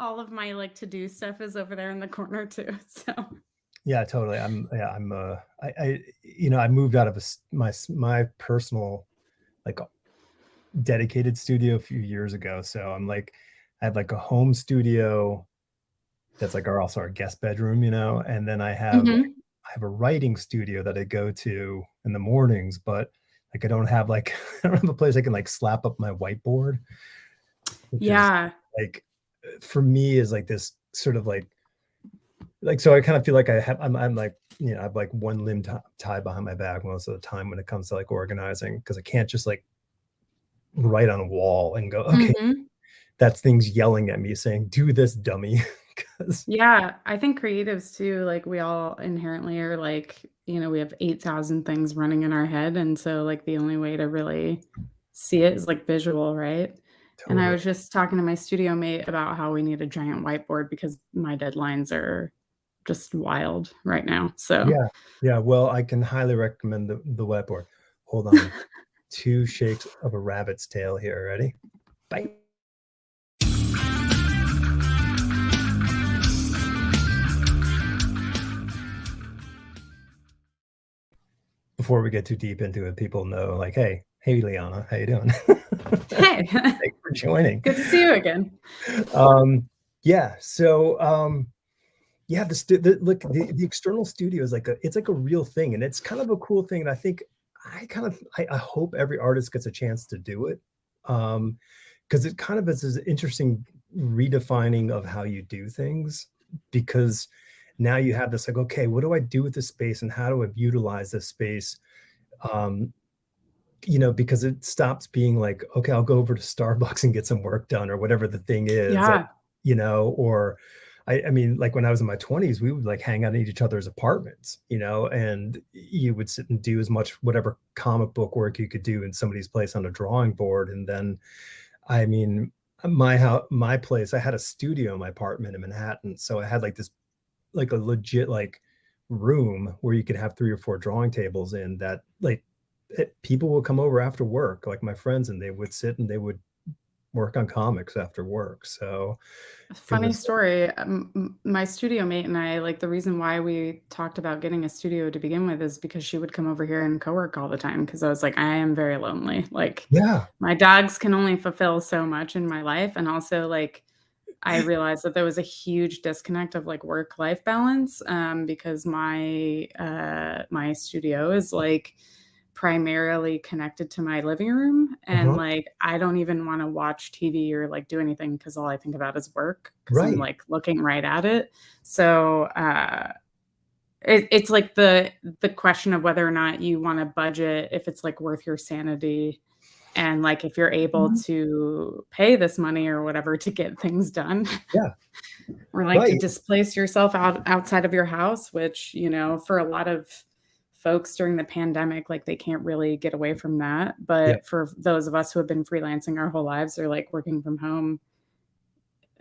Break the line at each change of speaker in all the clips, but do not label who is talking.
All of my like to-do stuff is over there in the corner too. So
Yeah, totally. I moved out of my personal like dedicated studio a few years ago. So I have like a home studio that's like also our guest bedroom, and then
Mhm.
I have a writing studio that I go to in the mornings, but like I don't have like I don't have a place I can like slap up my whiteboard, which is
Yeah.
like for me is like this sort of so I kind of feel like I'm like, I have like one limb tied behind my back most of the time when it comes to like organizing, because I can't just like write on a wall and go, okay,
Mhm.
that's things yelling at me saying, do this, dummy. 'Cause
Yeah, I think creatives too, like, we all inherently are like, we have 8,000 things running in our head, and so, like, the only way to really see it is, like, visual, right? And I
totally.
was just talking to my studio mate about how we need a giant whiteboard because my deadlines are just wild right now, so
Yeah. Yeah. Well, I can highly recommend the whiteboard. Hold on. Two shakes of a rabbit's tail here. Ready? Bye. Before we get too deep into it, people know like, hey, Liana, how you doing?
Hey,
Thanks for joining.
good to see you again.
Yeah. So, yeah, the external studio is it's like a real thing, and it's kind of a cool thing. And I think I hope every artist gets a chance to do it, because it kind of is this interesting redefining of how you do things. Because now you have this like, okay, what do I do with this space, and how do I utilize this space? Um, because it stops being like, okay, I'll go over to Starbucks and get some work done, or whatever the thing is,
Yeah,
or I mean, like when I was in my 20s, we would like hang out in each other's apartments, and you would sit and do as much whatever comic book work you could do in somebody's place on a drawing board. And then, I mean, my place, I had a studio in my apartment in Manhattan. So I had like this, like a legit like room where you could have 3 or 4 drawing tables in that like people will come over after work, like my friends, and they would sit and they would work on comics after work. So it
funny
was
story, my studio mate and I, like, the reason why we talked about getting a studio to begin with is because she would come over here and co-work all the time. Because I was like, "I am very lonely." Like,
yeah,
my dogs can only fulfill so much in my life, and also, like, I realized that there was a huge disconnect of, like, work-life balance, because my studio is, like, primarily connected to my living room, and,
uh-huh,
like, I don't even wanna watch TV or, like, do anything because all I think about is work because 'cause I'm,
right.
like, looking right at it. So, it's, like, the question of whether or not you wanna budget, if it's, like, worth your sanity, and, like, if you're able
Mhm.
to pay this money or whatever to get things done.
Yeah,
Or, like, to
right.
displace yourself outside of your house, which, for a lot of folks during the pandemic, like, they can't really get away from that,
Yeah,
but for those of us who have been freelancing our whole lives or, like, working from home,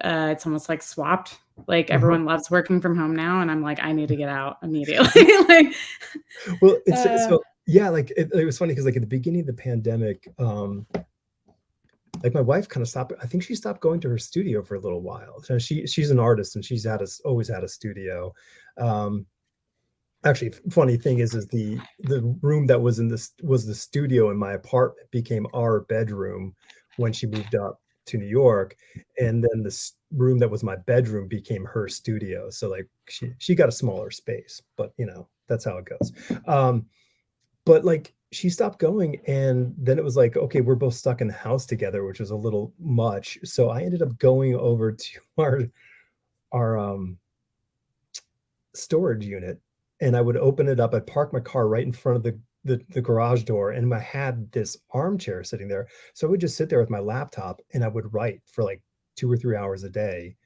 it's almost, like, swapped. Like,
uh-huh.
everyone loves working from home now, and I'm like, "I need to get out immediately." Like,
Well, it's
uh
so yeah, like it was funny because like at the beginning of the pandemic, like my wife kind of stopped. I think she stopped going to her studio for a little while. So she's an artist, and always had a studio. Um, Actually, funny thing is the room that was the studio in my apartment became our bedroom when she moved up to New York, and then this room that was my bedroom became her studio. So like she got a smaller space, but that's how it goes. But like she stopped going, and then it was like, okay, we're both stuck in the house together, which was a little much. So I ended up going over to our storage unit, and I would open it up. I'd park my car right in front of the garage door, and I had this armchair sitting there. So I would just sit there with my laptop, and I would write for like 2 or 3 hours a day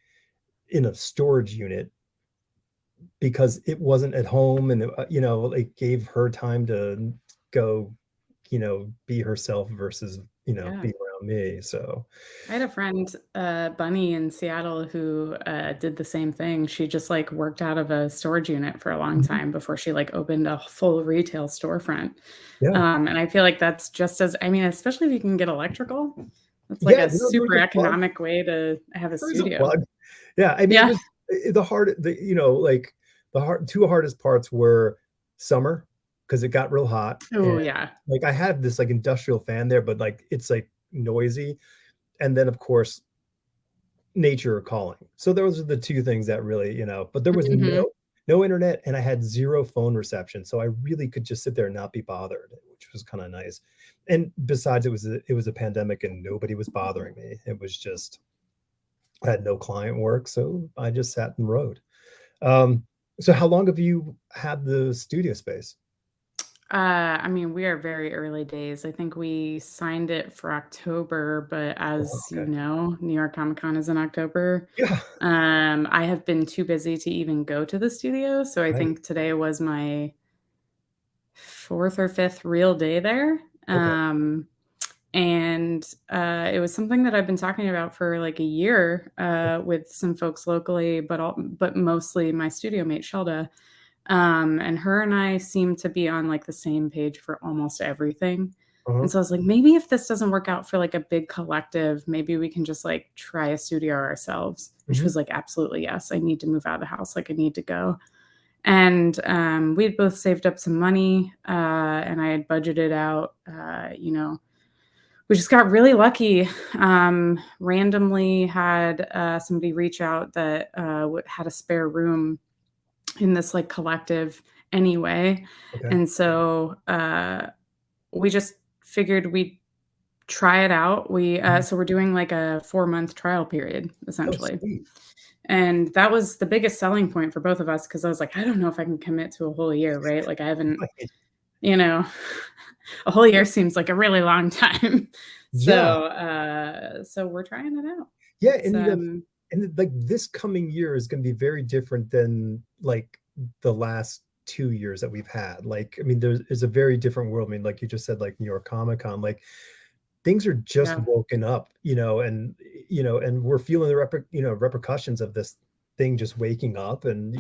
in a storage unit, because it wasn't at home, and it gave her time to go, be herself versus
Yeah.
be around me. So
I had a friend, Bunny in Seattle who, did the same thing. She just, like, worked out of a storage unit for a long
mhm,
time before she, like, opened a full retail storefront.
yeah,
And I feel like that's just as I mean, especially if you can get electrical, That's like
Yeah,
a
you know, there was
super
a plug.
economic way to have a
There was a
studio.
plug. Yeah, I mean, it
Yeah.
was you know, like two hardest parts were summer because it got real hot, and
Oh, yeah.
like I had this like industrial fan there, but like it's like noisy, and then of course nature calling. So those are the two things that really, you know, but there was
Mhm.
no internet and I had zero phone reception. So I really could just sit there and not be bothered, which was kind of nice. And besides, it was a pandemic and nobody was bothering me. It was just I had no client work, so I just sat and wrote. So how long have you had the studio space?
I mean, we are very early days. I think we signed it for October, but
Oh,
as you
okay.
know, New York Comic Con is in October.
Yeah.
I have been too busy to even go to the studio, so I
Right.
think today was my 4th or 5th real day there.
Okay.
It was something that I've been talking about for like a year with some folks locally, but mostly my studio mate Shelda. And her and I seem to be on like the same page for almost everything.
Uh-huh.
And so I was like, maybe if this doesn't work out for like a big collective, maybe we can just like try a studio ourselves. And she
Mhm.
was like, absolutely, yes. I need to move out of the house. Like, I need to go. And we'd both saved up some money and I had budgeted out, we just got really lucky. Randomly had somebody reach out that had a spare room in this like collective anyway.
Okay.
And so we just figured we'd try it out.
Mhm.
So we're doing like a 4-month trial period
Oh,
essentially.
sweet.
And that was the biggest selling point for both of us because I was like, I don't know if I can commit to a whole year, right? Like I haven't,
Right.
you know, a whole year seems like a really long time.
Yeah.
So we're trying it out.
Yeah,
It's
like this coming year is going to be very different than like the last 2 years that we've had. Like, I mean, there's a very different world. I mean, like you just said, like New York Comic Con, like things are just
yeah,
woken up, and we're feeling the repercussions of this thing just waking up, and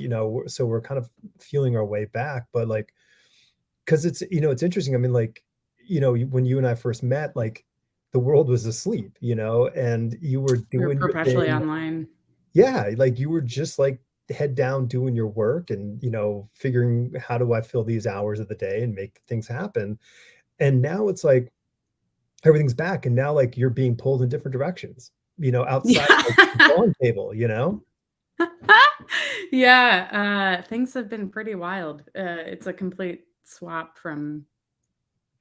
so we're kind of feeling our way back. But like, because it's interesting. I mean, like, when you and I first met, like the world was asleep, and you were
we are
doing your
perpetually
thing.
online.
Yeah, like you were just like head down doing your work and figuring how do I fill these hours of the day and make things happen. And now it's like everything's back and now like you're being pulled in different directions, outside
Yeah.
like the drawing table.
Yeah, things have been pretty wild. It's a complete swap from,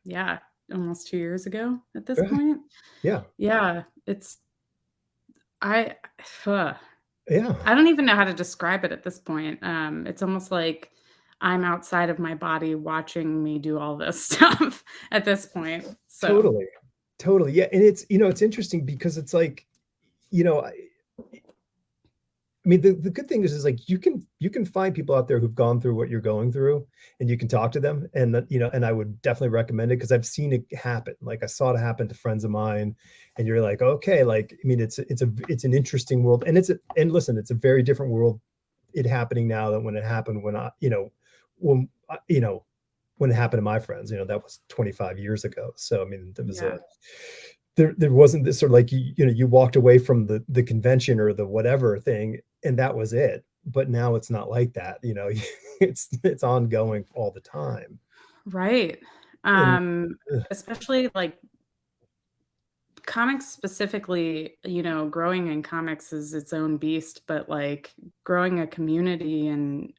yeah, almost 2 years ago at this
Yeah,
point.
yeah,
Yeah, it's I ugh,
yeah,
I don't even know how to describe it at this point. It's almost like I'm outside of my body watching me do all this stuff at this point. So,
totally, totally. Yeah, and it's interesting because it's like, you know, I mean, the good thing is like you can find people out there who've gone through what you're going through, and you can talk to them, and and I would definitely recommend it because I've seen it happen. Like I saw it happen to friends of mine, and you're like, okay, like I mean, it's an interesting world, and listen, it's a very different world. It happening now than when it happened when when when it happened to my friends. That was 25 years ago. So I mean,
yeah.
there wasn't this sort of like you walked away from the convention or the whatever thing and that was it, but now it's not like that. It's ongoing all the time.
Right.
And
Um, Especially, like, comics specifically, growing in comics is its own beast, but, like, growing a community and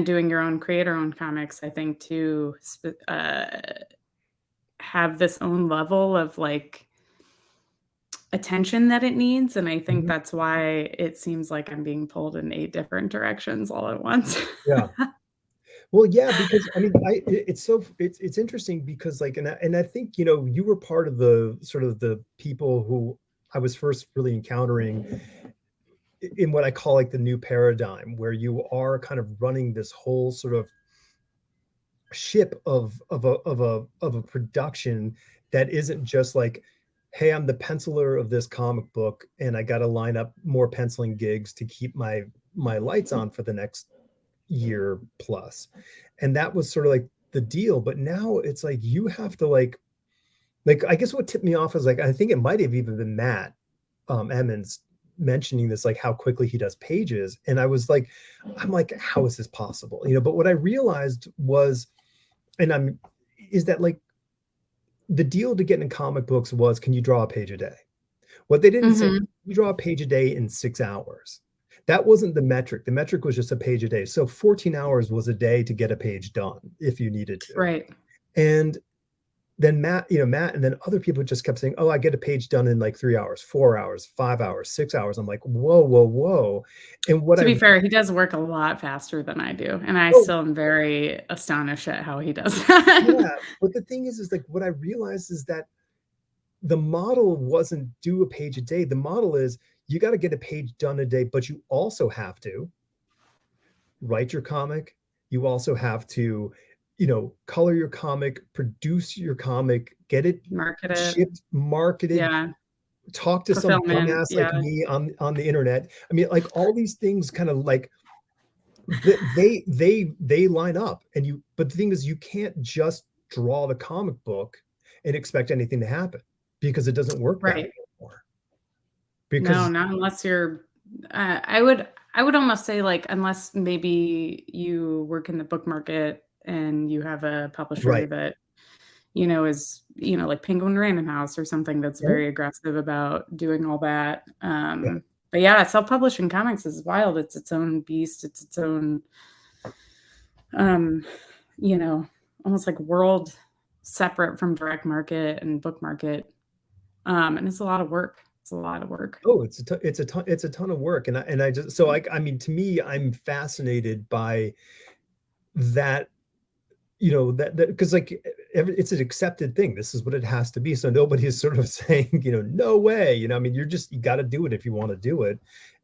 doing your own creator-owned comics, I think, too, have this own level of, like, attention that it needs, and I think
mhm,
that's why it seems like I'm being pulled in 8 different directions all at once.
yeah, well, yeah, because I mean it's interesting because like and I think you were part of the sort of the people who I was first really encountering in what I call like the new paradigm where you are kind of running this whole sort of ship of a production that isn't just like, hey, I'm the penciler of this comic book and I got to line up more penciling gigs to keep my lights on for the next year plus. And that was sort of like the deal, but now it's like you have to like like, I guess what tipped me off is like, I think it might have even been Matt Emmons mentioning this, like how quickly he does pages. And I was like, I'm like, how is this possible? You know, but what I realized was, is that like the deal to get in comic books was, can you draw a page a day? What they didn't say,
Mhm.
you draw a page a day in 6 hours. That wasn't the metric. The metric was just a page a day. So 14 hours was a day to get a page done if you needed to.
Right.
And then Matt, and then other people just kept saying, oh, I get a page done in like 3 hours, 4 hours, 5 hours, 6 hours. I'm like, whoa, whoa, whoa. And what
To
I,
be fair, he does work a lot faster than I do, and I
oh,
still am very astonished at how he does that.
yeah. But the thing is like what I realized is that the model wasn't do a page a day. The model is you got to get a page done a day, but you also have to write your comic. You also have to, color your comic, produce your comic, get it
Market it.
shipped, marketed,
Yeah.
talk to some
Fulfillment.
dumbass like
Yeah.
me on the internet. I mean, like all these things kind of like they line up, but the thing is you can't just draw the comic book and expect anything to happen because it doesn't work that
Right.
way anymore.
No,
Because
not unless you're I would almost say, like, unless maybe you work in the book market and you have a publisher
right.
that, is, like Penguin Random House or something that's
Mhm.
very aggressive about doing all that.
Yeah.
But yeah, self-publishing comics is wild. It's its own beast. It's its own, um, you know, almost like world separate from direct market and book market. And it's a lot of work. It's a lot of work.
Oh, it's a ton of work, and I just so I mean, to me, I'm fascinated by that, that because like it's an accepted thing. This is what it has to be. So nobody is sort of saying, no way. I mean, you got to do it if you want to do it,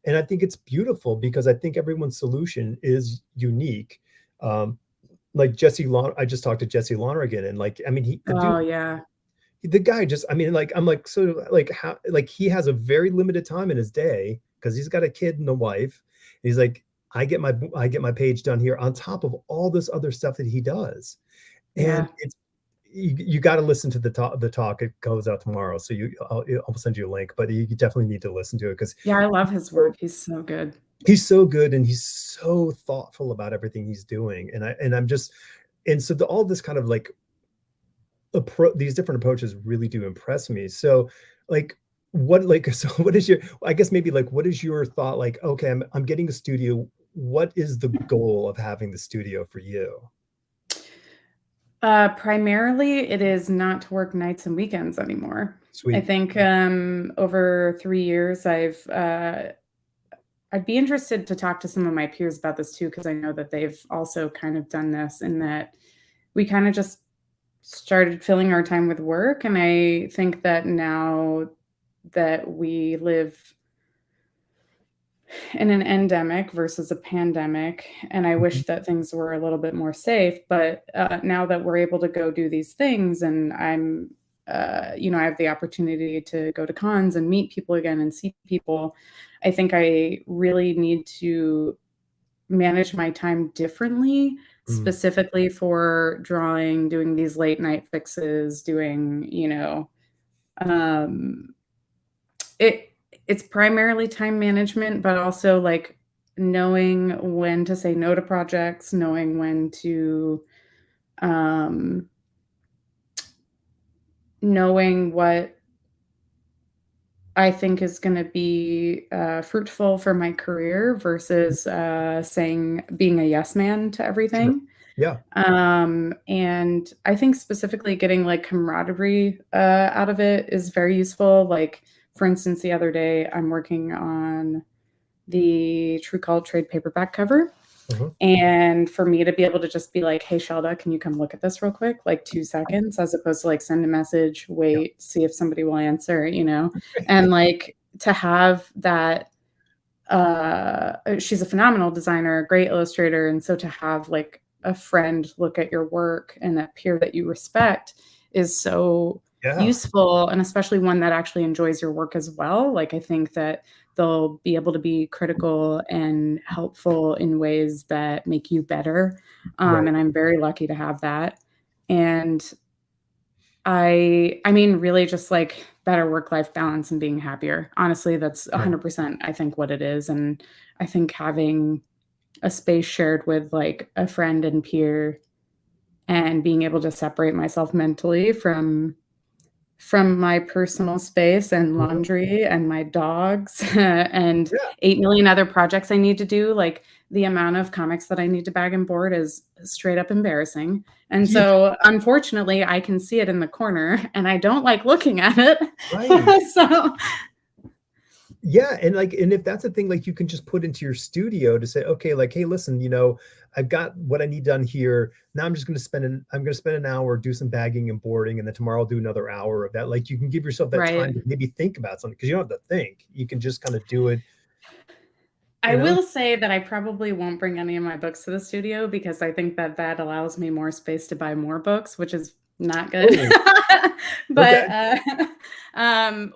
and I think it's beautiful because I think everyone's solution is unique. Um, like Jesse Lon, I just talked to Jesse Lonergan, and like, I mean,
Oh, yeah.
the guy just, I mean, like, I'm like, so like, how, like, he has a very limited time in his day because he's got a kid and a wife. He's like, I get my page done here on top of all this other stuff that he does. And
Yeah.
you got to listen to the talk. It goes out tomorrow. So I'll send you a link, but you definitely need to listen to it because
Yeah, I love his work. He's so good.
he's so good and he's so thoughtful about everything he's doing. I'm just, and so all this kind of like these different approaches really do impress me. So like so what is your, I guess maybe like what is your thought, like, okay, I'm getting a studio. What is the goal of having the studio for you?
Primarily, it is not to work nights and weekends anymore. I
Sweet.
think, over 3 years, I'd be interested to talk to some of my peers about this too, because I know that they've also kind of done this, in that we kinda just started filling our time with work, and I think that now that we live in an endemic versus a pandemic, and I
Mhm.
wish that things were a little bit more safe, but, now that we're able to go do these things and I have the opportunity to go to cons and meet people again and see people, I think I really need to manage my time differently,
Mm.
specifically for drawing, doing these late night fixes, doing, um it it's primarily time management, but also, like, knowing when to say no to projects, knowing when to, um knowing what I think is gonna be, fruitful for my career versus, saying being a yes man to
Sure.
everything.
Yeah.
And I think specifically getting, like, camaraderie, out of it is very useful. Like, for instance, the other day, I'm working on the True Call trade paperback cover,
Uh-huh.
and for me to be able to just be like, "Hey, Shelda, can you come look at this real quick?" Like, 2 seconds, as opposed to, like, send a message,
Yeah.
wait, see if somebody will answer, And, like, to have that, she's a phenomenal designer, a great illustrator, and so to have, like, a friend look at your work and a peer that you respect is so
Yeah.
useful, and especially one that actually enjoys your work as well. Like, I think that they'll be able to be critical and helpful in ways that make you better,
Right.
and I'm very lucky to have that, and I mean, really just like better work-life balance and being happier. Honestly, that's
Right.
100% I think what it is. And I think having a space shared with like a friend and peer and being able to separate myself mentally from my personal space and
Mhm.
laundry and my dogs and
Yeah,
8 million other projects I need to do, like, the amount of comics that I need to bag and board is straight up embarrassing, and
yeah,
so, unfortunately, I can see it in the corner, and I don't like looking at it.
right.
So
Yeah, and, like, and if that's a thing, like, you can just put into your studio to say, "Okay, like, hey, listen, I've got what I need done here. Now I'm gonna spend an hour, do some bagging and boarding, and then tomorrow I'll do another hour of that." Like, you can give yourself that time
Right.
to maybe think about something because you don't have to think. You can just kinda do it,
I
you know?
will say that I probably won't bring any of my books to the studio because I think that that allows me more space to buy more books, which is not good.
Oh,
But,
okay.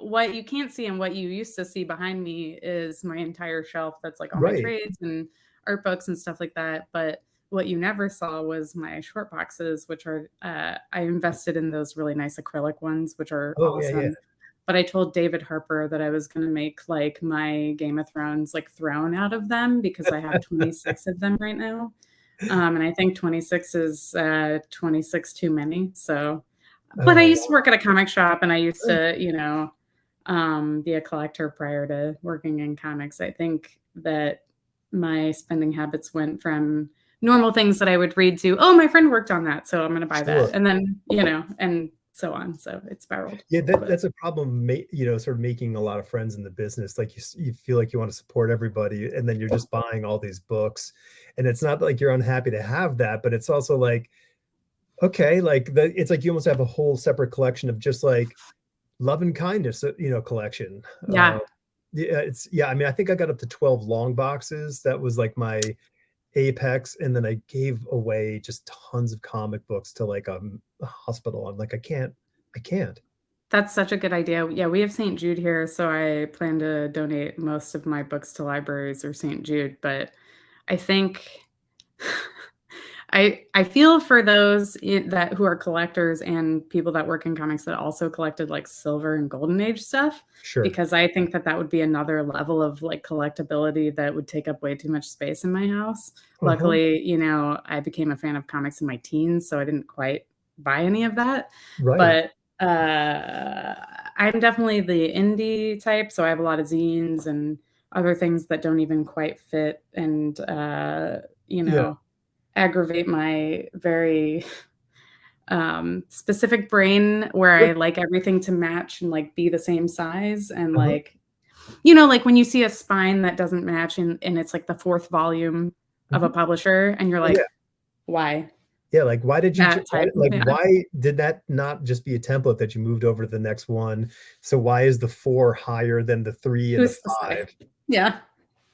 what you can't see and what you used to see behind me is my entire shelf that's, like, all my
Right.
trades and art books and stuff like that, but what you never saw was my short boxes, which are, I invested in those really nice acrylic ones, which are
Oh, yeah, yeah.
awesome. But I told David Harper that I was gonna make, like, my Game of Thrones, like, throne out of them because I have 26 of them right now, and I think 26 is, 26 too many, so but I
Oh,
used to work at a comic shop, and I used
wow.
to, be a collector prior to working in comics. I think that my spending habits went from normal things that I would read to, "Oh, my friend worked on that, so I'm gonna buy that,"
Sure.
and then, and so on, so it spiraled,
Yeah,
but
that's a problem, sort of making a lot of friends in the business. Like you feel like you want to support everybody, and then you're just buying all these books, and it's not like you're unhappy to have that, but it's also like, okay, like it's like you almost have a whole separate collection of just like love and kindness, collection.
yeah.
Yeah. I mean, I think I got up to 12 long boxes. That was like my apex, and then I gave away just tons of comic books to like a hospital. I'm like, I can't.
That's such a good idea. Yeah, we have St. Jude here, so I plan to donate most of my books to libraries or St. Jude, but I think I feel for those that who are collectors and people that work in comics that also collected like silver and golden age stuff
Sure.
because I think that that would be another level of like collectability that would take up way too much space in my house.
Uh-huh.
Luckily, I became a fan of comics in my teens, so I didn't quite buy any of that.
Right.
But I'm definitely the indie type, so I have a lot of zines and other things that don't even quite fit and
Yeah.
aggravate my very specific brain where
Sure.
I like everything to match and like be the same size and
Uh-huh.
like like when you see a spine that doesn't match and it's like the fourth volume of a
Mhm.
publisher and you're
Oh, yeah.
like, why?
Yeah, like, why did you
That type. Yeah.
why did that not just be a template that you moved over to the next one? So why is the 4 higher than the 3 and the
Who's to say?
5?
Yeah.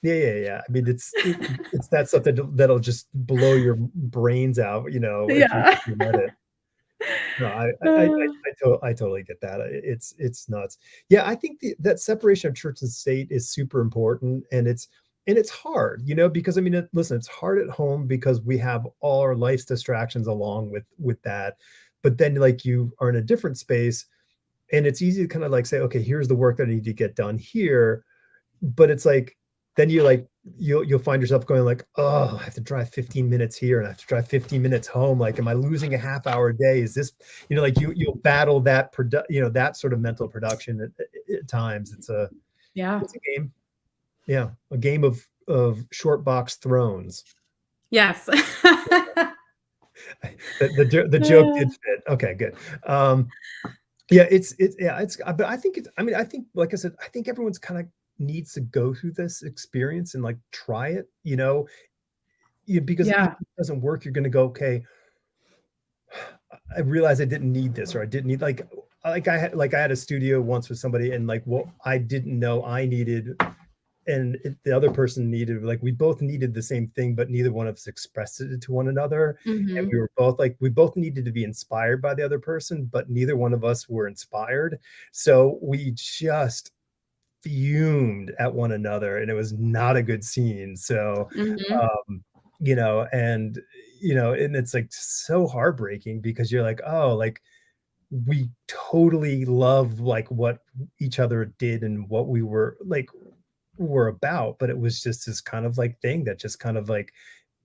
Yeah, yeah, yeah. I mean, it's that stuff that'll just blow your brains out, if
Yeah.
you let it. No,
Uh,
I totally get that. It's nuts. Yeah, I think that separation of church and state is super important, and it's hard, because I mean, listen, it's hard at home because we have all our life's distractions along with that. But then, like, you are in a different space, and it's easy to kind of like say, okay, here's the work that I need to get done here, but it's like then you like you'll find yourself going like, oh, I have to drive 15 minutes here and I have to drive 15 minutes home. Like, am I losing a half hour a day? Is this, like you'll battle that that sort of mental production at times.
yeah.
It's a game. Yeah, a game of short box thrones.
Yes.
The joke
Uh,
did fit. Okay, good. Yeah, yeah, but I think it's, I mean, I think, like I said, I think everyone's kind of needs to go through this experience and like try it, because if
yeah.
it doesn't work, you're going to go, okay, I realized I didn't need this, or I didn't need I had a studio once with somebody, and like what I didn't know I needed, and the other person needed, like we both needed the same thing, but neither one of us expressed it to one another, and we
Mhm.
were both like we both needed to be inspired by the other person, but neither one of us were inspired, so we just fumed at one another, and it was not a good scene. So
Mhm.
um and and it's like so heartbreaking because you're like, oh, like we totally love like what each other did and what we were about, but it was just this kind of like thing that just kind of like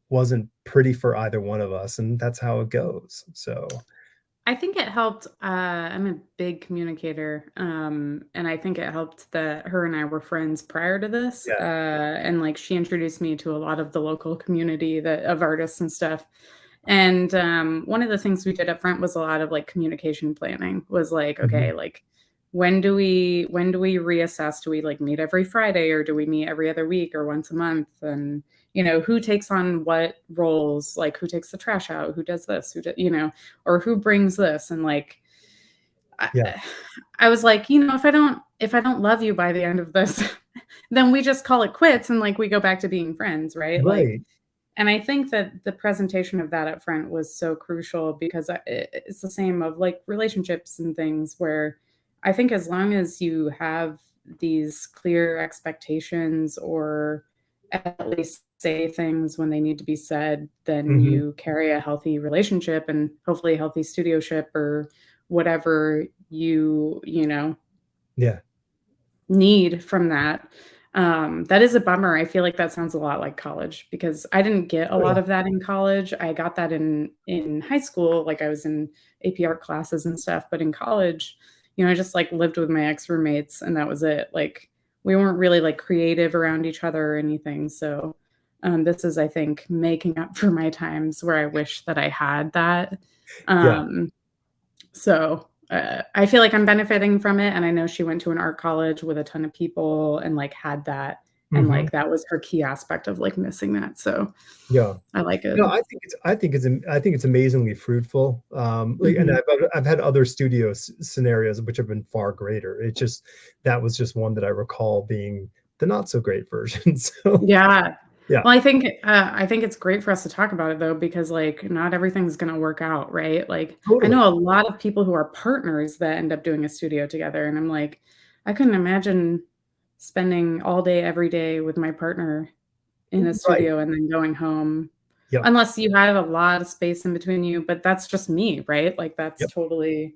wasn't pretty for either one of us, and that's how it goes. So
I think it helped, I'm a big communicator, and I think it helped that her and I were friends prior to this,
yeah.
and, like, she introduced me to a lot of the local community that of artists and stuff, and, one of the things we did up front was a lot of, like, communication planning, was like,
Mhm.
"Okay, like, when do we reassess? Do we, like, meet every Friday, or do we meet every other week or once a month?" And, who takes on what roles, like, who takes the trash out, who does this, or who brings this, and, like, I
Yeah.
I was like, if I don't love you by the end of this, then we just call it quits and, like, we go back to being friends, right? Like,
Right.
and I think that the presentation of that up front was so crucial because it's the same of, like, relationships and things where I think as long as you have these clear expectations or at least say things when they need to be said, then
Mhm.
you carry a healthy relationship and hopefully a healthy studioship or whatever
Yeah.
need from that. That is a bummer. I feel like that sounds a lot like college because I didn't get a
Oh,
lot
yeah.
of that in college. I got that in high school, like I was in AP art classes and stuff, but in college, I just like lived with my ex roommates and that was it. Like we weren't really like creative around each other or anything. So this is, I think, making up for my times where I wish that I had that.
Yeah.
Um, I feel like I'm benefiting from it, and I know she went to an art college with a ton of people and, like, had that, and,
Mhm.
like, that was her key aspect of, like, missing that, so
Yeah.
I like it.
No, I think it's amazingly fruitful. Like, and
Mhm.
I've had other scenarios which have been far greater. It just that was just one that I recall being the not so great version. So
Yeah.
yeah,
Well, I think it's great for us to talk about it, though, because, like, not everything's gonna work out, right? Like, I
totally.
know a lot of people who are partners that end up doing a studio together, and I'm like, I couldn't imagine spending all day, every day with my partner in a
Right.
studio and then going home,
Yep.
unless you had a lot of space in between you, but that's just me, right? Like, that's
Yep.
totally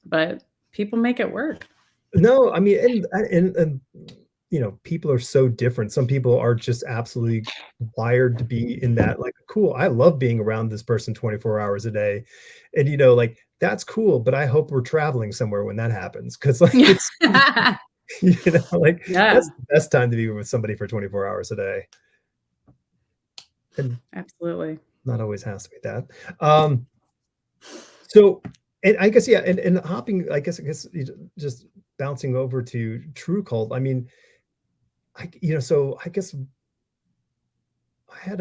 but people make it work.
No, I mean, and people are so different. Some people are just absolutely wired to be in that, like, cool, I love being around this person 24 hours a day. And like, that's cool, but I hope we're traveling somewhere when that happens. Cause like
Yeah.
it's like
Yeah,
that's the best time to be with somebody for 24 hours a day. And
absolutely.
not always has to be that. Um, so and I guess, yeah, and hopping, I guess just bouncing over to True Cult. I mean, so I guess I had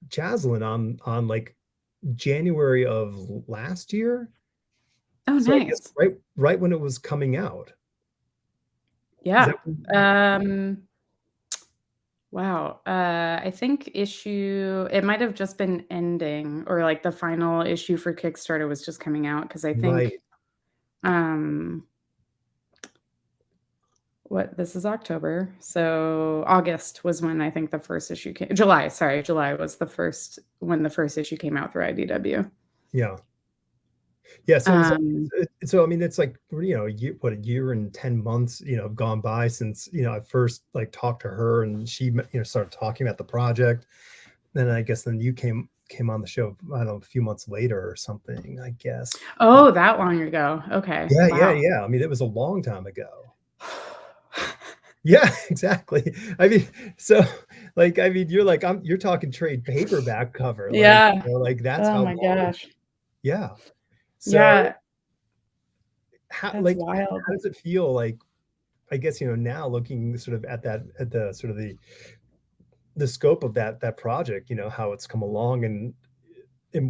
Jaslyn on like January of last year.
Oh,
So I guess
nice.
right when it was coming out. Is that
Yeah. Um, wow. I think it might have just been ending or, like, the final issue for Kickstarter was just coming out because I
right?
think, this is October, so August was when I think the first issue came July, sorry, July was the first issue came out through IDW.
Yeah. Yeah, so
Um,
so I mean, it's like, a year and 10 months, have gone by since, I first like talked to her and she, started talking about the project. Then I guess then you came on the show, I don't know, a few months later or something, I guess.
oh, that long ago, okay,
Yeah, yeah,
wow.
yeah. I mean, it was a long time ago. Yeah, exactly. I mean, so like, I mean, you're talking trade paperback cover, like,
Yeah.
like that's
Oh
how
my
long.
gosh.
Yeah. So
Yeah, that's
how
wild.
does it feel like, I guess, now looking sort of at the sort of the scope of that project, how it's come along, and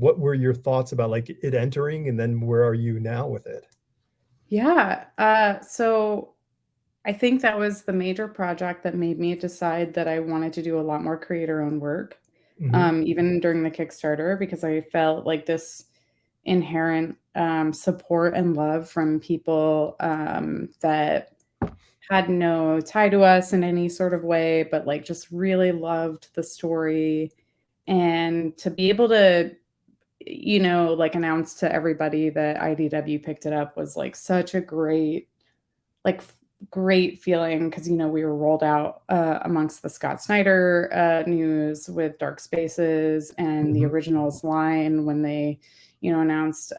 what were your thoughts about like it entering, and then where are you now with it?
Yeah, so I think that was the major project that made me decide that I wanted to do a lot more creator-owned work,
Mhm.
even during the Kickstarter, because I felt like this inherent, support and love from people, that had no tie to us in any sort of way, but, like, just really loved the story, and to be able to you know, like announced to everybody that IDW picked it up was like such a great, like great feeling, because, you know, we were rolled out amongst the Scott Snyder news with Dark Spaces and the originals line when they, you know, announced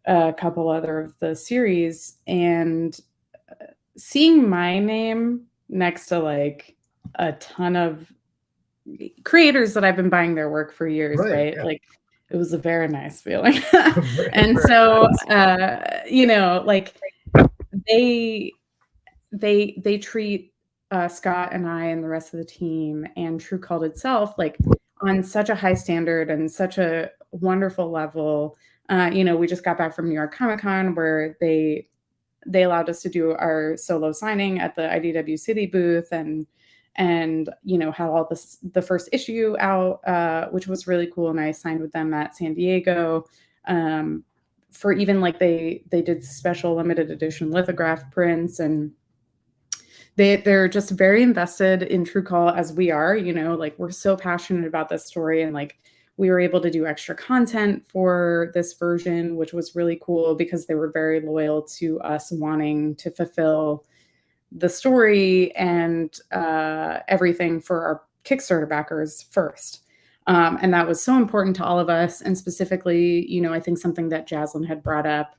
a couple other of the series, and seeing my name next to like a ton of creators that I've been buying their work for years, right?
Yeah.
Like it was a very nice feeling.
Very,
And
very
so
nice.
you know, like they they treat Scott and I and the rest of the team and True Cult itself like on such a high standard and such a wonderful level. You know, we just got back from New York Comic Con where they allowed us to do our solo signing at the IDW City booth, and you know, had all this the first issue out, which was really cool, and I signed with them at San Diego. For even like they did special limited edition lithograph prints, and they're just very invested in True Call as we are, you know, like we're so passionate about this story, and like we were able to do extra content for this version, which was really cool because they were very loyal to us wanting to fulfill the story and everything for our Kickstarter backers first. And that was so important to all of us. And specifically, you know, I think something that Jaslyn had brought up,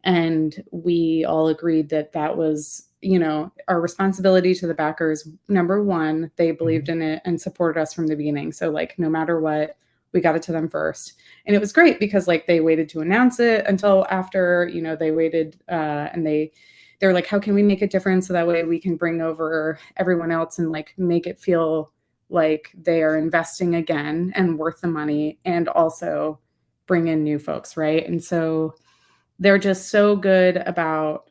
and we all agreed that that was, you know, our responsibility to the backers. Number one, they believed in it and supported us from the beginning. So like, no matter what, we got it to them first. And it was great because like they waited to announce it until after, you know, they waited and they're like, how can we make it different so that way we can bring over everyone else and like make it feel like they are investing again and worth the money, and also bring in new folks, right? And so they're just so good about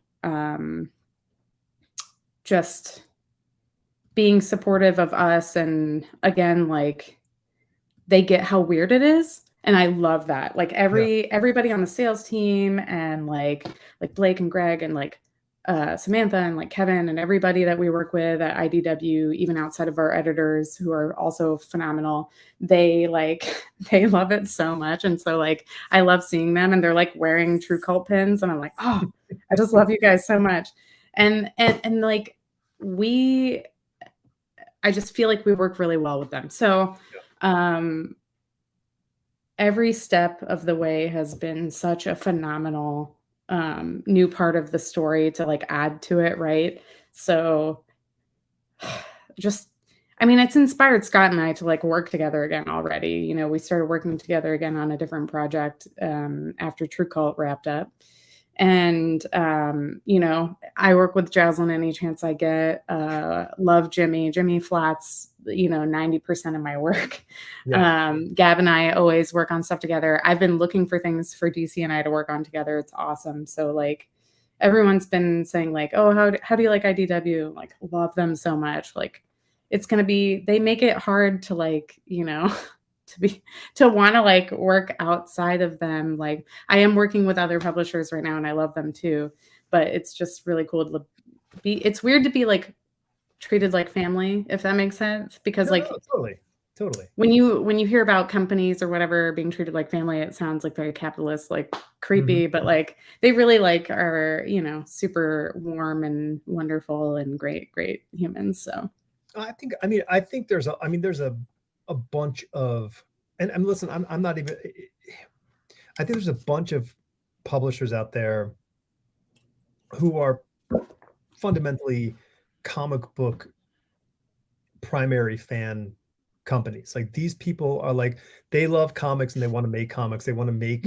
just being supportive of us. And again, like they get how weird it is. And I love that. Like everybody on the sales team and like Blake and Greg and like Samantha and like Kevin and everybody that we work with at IDW, even outside of our editors who are also phenomenal, they like they love it so much. And so like I love seeing them, and they're like wearing True Cult pins, and I'm like, oh, I just love you guys so much. And like I just feel like we work really well with them. So every step of the way has been such a phenomenal new part of the story to like add to it, right? So just, I mean, it's inspired Scott and I to like work together again already. You know, we started working together again on a different project after True Cult wrapped up. And you know, I work with Jaslyn any chance I get. Love Jimmy Flats, you know, 90% of my work. Gab and I always work on stuff together. I've been looking for things for DC and I to work on together. It's awesome. So like everyone's been saying like, oh, how do you like IDW? Like, love them so much. Like it's gonna be, they make it hard to like, you know, to want to like work outside of them. Like I am working with other publishers right now and I love them too, but it's just really cool to be, it's weird to be like treated like family, if that makes sense, because
totally
when you hear about companies or whatever being treated like family, it sounds like very capitalist, like creepy, but like they really like are, you know, super warm and wonderful and great humans. So
I think there's a bunch of, and listen, I'm not even, I think there's a bunch of publishers out there who are fundamentally comic book primary fan companies. Like these people are like, they love comics and they want to make comics. They want to make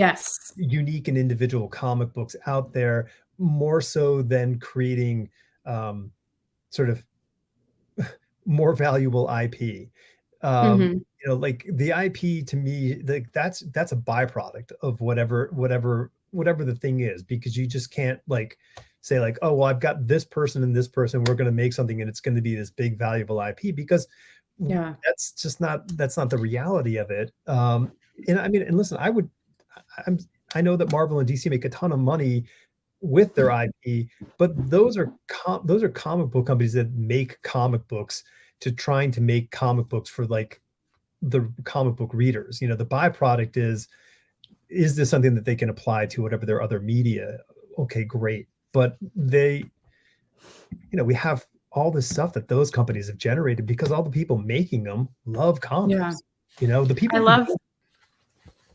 unique and individual comic books out there, more so than creating sort of more valuable IP. You know, like the IP to me, like that's a byproduct of whatever the thing is, because you just can't like say like, oh, well, I've got this person and this person, we're going to make something and it's going to be this big valuable IP, because that's not the reality of it. And I mean, and listen, I know that Marvel and DC make a ton of money with their IP, but those are comic book companies that make comic books to trying to make comic books for like the comic book readers. You know, the byproduct is this something that they can apply to whatever their other media? Okay, great. But they, you know, we have all this stuff that those companies have generated because all the people making them love
Yeah.
comics. You know, the people
I love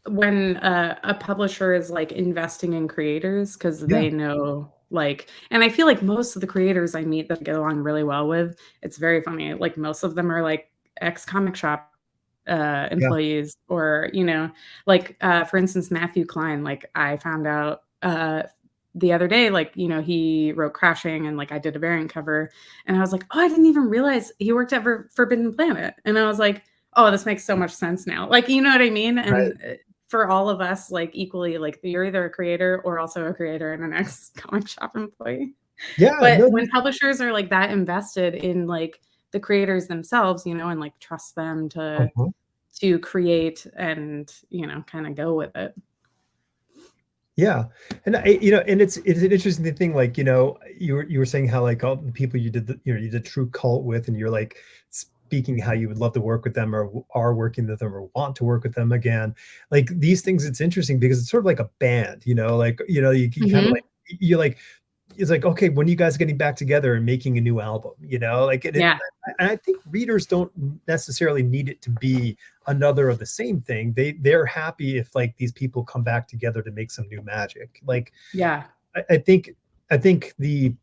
when a publisher is like investing in creators because
yeah,
they know like, and I feel like most of the creators I meet that I get along really well with, it's very funny. Like most of them are like ex comic shop
yeah,
employees, or you know, like for instance, Matthew Klein. Like I found out the other day, like you know, he wrote Crashing, and like I did a variant cover, and I was like, oh, I didn't even realize he worked at Forbidden Planet, and I was like, oh, this makes so much sense now. Like you know what I mean?
right.
And for all of us, like equally, like you're either a creator or also a creator and an ex comic shop employee.
Yeah,
But
no,
when publishers are like that invested in like the creators themselves, you know, and like trust them
uh-huh.
to create and, you know, kind of go with it.
Yeah, and you know, and it's an interesting thing. Like, you know, you were saying how like all the people you did, you know, you did True Cult with, and you're like speaking how you would love to work with them, or are working with them, or want to work with them again. Like these things, it's interesting because it's sort of like a band. You know, like you know, you kind of like you like it's like, okay, when are you guys getting back together and making a new album? You know, like
Yeah.
and I think readers don't necessarily need it to be another of the same thing. They're happy if like these people come back together to make some new magic. Like
Yeah.
I think the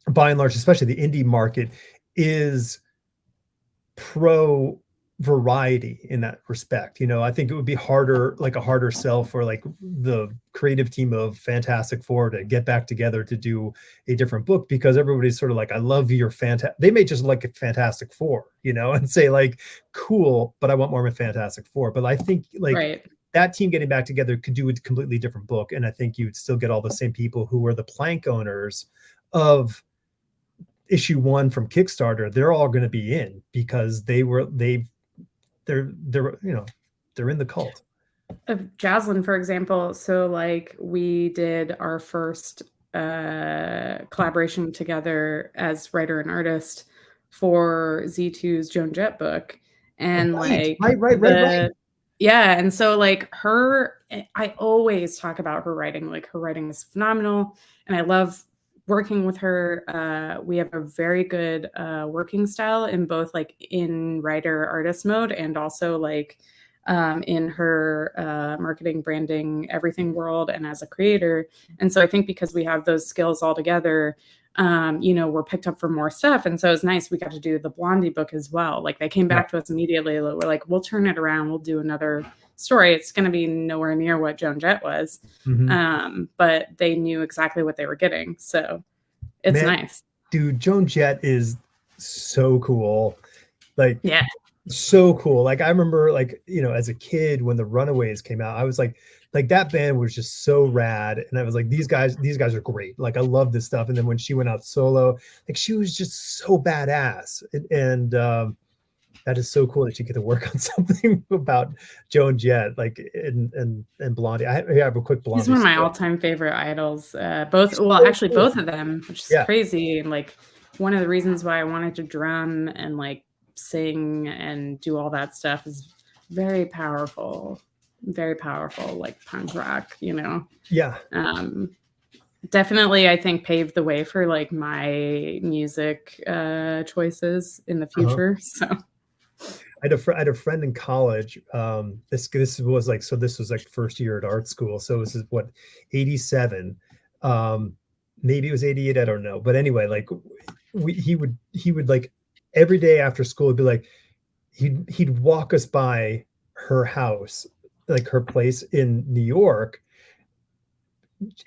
by and large, especially the indie market, is pro variety in that respect. You know, I think it would be harder, like a harder sell for like the creative team of Fantastic Four to get back together to do a different book, because everybody's sort of like, I love your they may just like Fantastic Four, you know, and say like, cool, but I want more of Fantastic Four. But I think like
Right.
that team getting back together could do a completely different book. And I think you'd still get all the same people who were the plank owners of issue 1 from Kickstarter. They're all going to be in because they're you know, they're in the cult.
Of Jaslyn, for example, so like we did our first collaboration together as writer and artist for Z2's Joan Jett book. And like
Right.
yeah, and so like I always talk about her writing. Like her writing is phenomenal, and I love working with her. We have a very good working style in both like in writer artist mode and also like in her marketing, branding, everything world, and as a creator. And so I think because we have those skills all together, you know, we're picked up for more stuff. And so it's nice. We got to do the Blondie book as well. Like they came back to us immediately. We're like, we'll turn it around. We'll do another story. It's going to be nowhere near what Joan Jett was. But they knew exactly what they were getting. So it's
Man,
nice.
dude, Joan Jett is so cool. Like,
Yeah.
so cool. Like I remember, like, you know, as a kid when the Runaways came out, I was like that band was just so rad, and I was like, these guys are great. Like I love this stuff. And then when she went out solo, like she was just so badass. And that is so cool that you get to work on something about Joan Jett, like and Blondie. I have a quick
He's
Blondie
one of my
story.
all-time favorite idols. Both,
She's
well,
so
actually
cool.
both of them, which is
Yeah.
crazy. And like one of the reasons why I wanted to drum and like sing and do all that stuff is very powerful, like punk rock, you know.
Yeah.
Definitely I think paved the way for like my music choices in the future. So
I had a friend in college. This was like, so this was like first year at art school. So this is what, 87. Maybe it was 88, I don't know. But anyway, like he would like every day after school, it'd be like he'd walk us by her house, like her place in New York,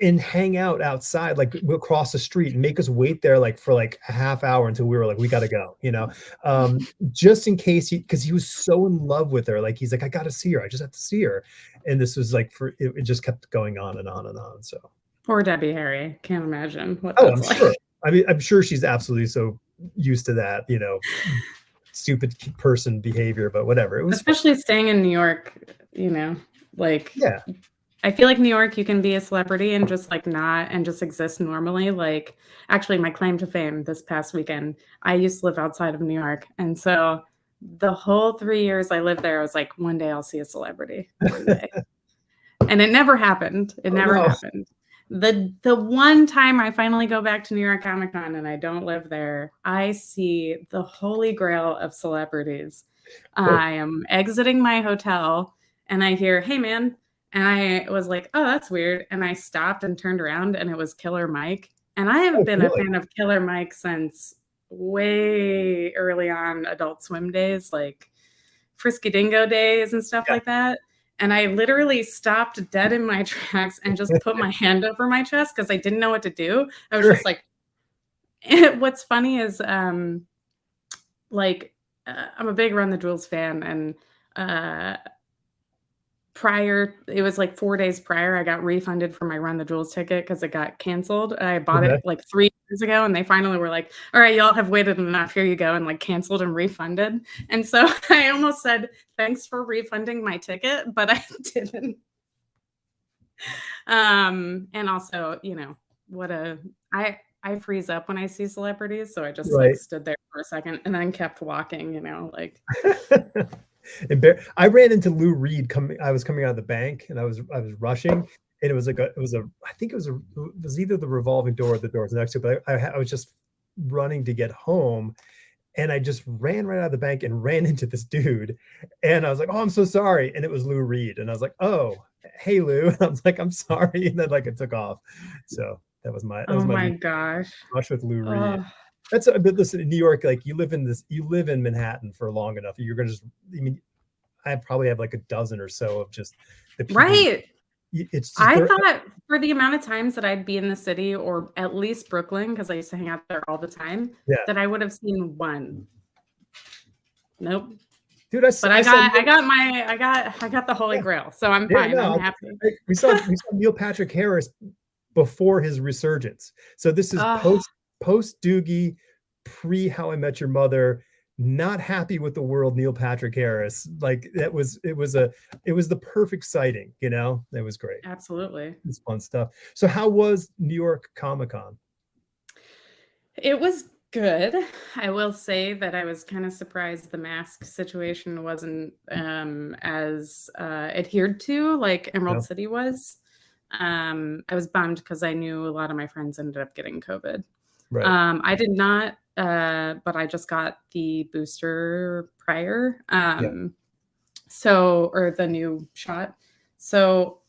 and hang out outside, like across the street, and make us wait there like for like a half hour until we were like, we gotta go, you know, just in case because he was so in love with her. Like he's like, I gotta see her, I just have to see her. And this was like it just kept going on and on and on. So
poor Debbie Harry, can't imagine what
oh,
that's
I'm
like.
sure. I mean, I'm sure she's absolutely so used to that, you know, stupid person behavior, but whatever. It was
Especially staying in New York, you know, like
yeah.
I feel like New York, you can be a celebrity and just like not and just exist normally. Like actually my claim to fame this past weekend, I used to live outside of New York. And so the whole 3 years I lived there, I was like, one day I'll see a celebrity, one day. And it never happened. It never happened. The one time I finally go back to New York Comic Con and I don't live there, I see the holy grail of celebrities. I am exiting my hotel and I hear, "Hey, man." And I was like, "Oh, that's weird." And I stopped and turned around and it was Killer Mike. And I have been a fan of Killer Mike since way early on Adult Swim days, like Frisky Dingo days and stuff like that. And I literally stopped dead in my tracks and just put my hand over my chest because I didn't know what to do. I was just like, what's funny is like I'm a big Run the Jewels fan, and it was like 4 days prior, I got refunded for my Run the Jewels ticket because it got canceled. I bought it like 3 years ago, and they finally were like, "All right, y'all have waited enough. Here you go," and like canceled and refunded. And so I almost said, "Thanks for refunding my ticket," but I didn't. And also, you know, I freeze up when I see celebrities, so I just like stood there for a second and then kept walking, you know, like.
I ran into Lou Reed I was coming out of the bank and I was rushing, and it was like I think it was either the revolving door or the doors next to it, but I was just running to get home, and I just ran right out of the bank and ran into this dude, and I was like, "Oh, I'm so sorry," and it was Lou Reed, and I was like, "Oh, hey Lou," and I was like, "I'm sorry," and then like it took off. So that was my
Gosh,
rush with Lou Reed. But listen, in New York, like you live in Manhattan for long enough, you're gonna just, I mean, I probably have like a dozen or so of just the people. It's just,
I thought for the amount of times that I'd be in the city, or at least Brooklyn, because I used to hang out there all the time, that I would have seen one. Nope.
Dude,
but I got the Holy Grail, so I'm fine. No, I'm happy.
We saw Neil Patrick Harris before his resurgence. So this is post Doogie, pre How I Met Your Mother. Not happy with the world, Neil Patrick Harris. Like it was the perfect sighting, you know. It was great.
Absolutely.
It's fun stuff. So how was New York Comic-Con?
It was good. I will say that I was kind of surprised the mask situation wasn't as adhered to like Emerald City was. I was bummed because I knew a lot of my friends ended up getting COVID. I did not, but I just got the booster prior. So, or the new shot. So,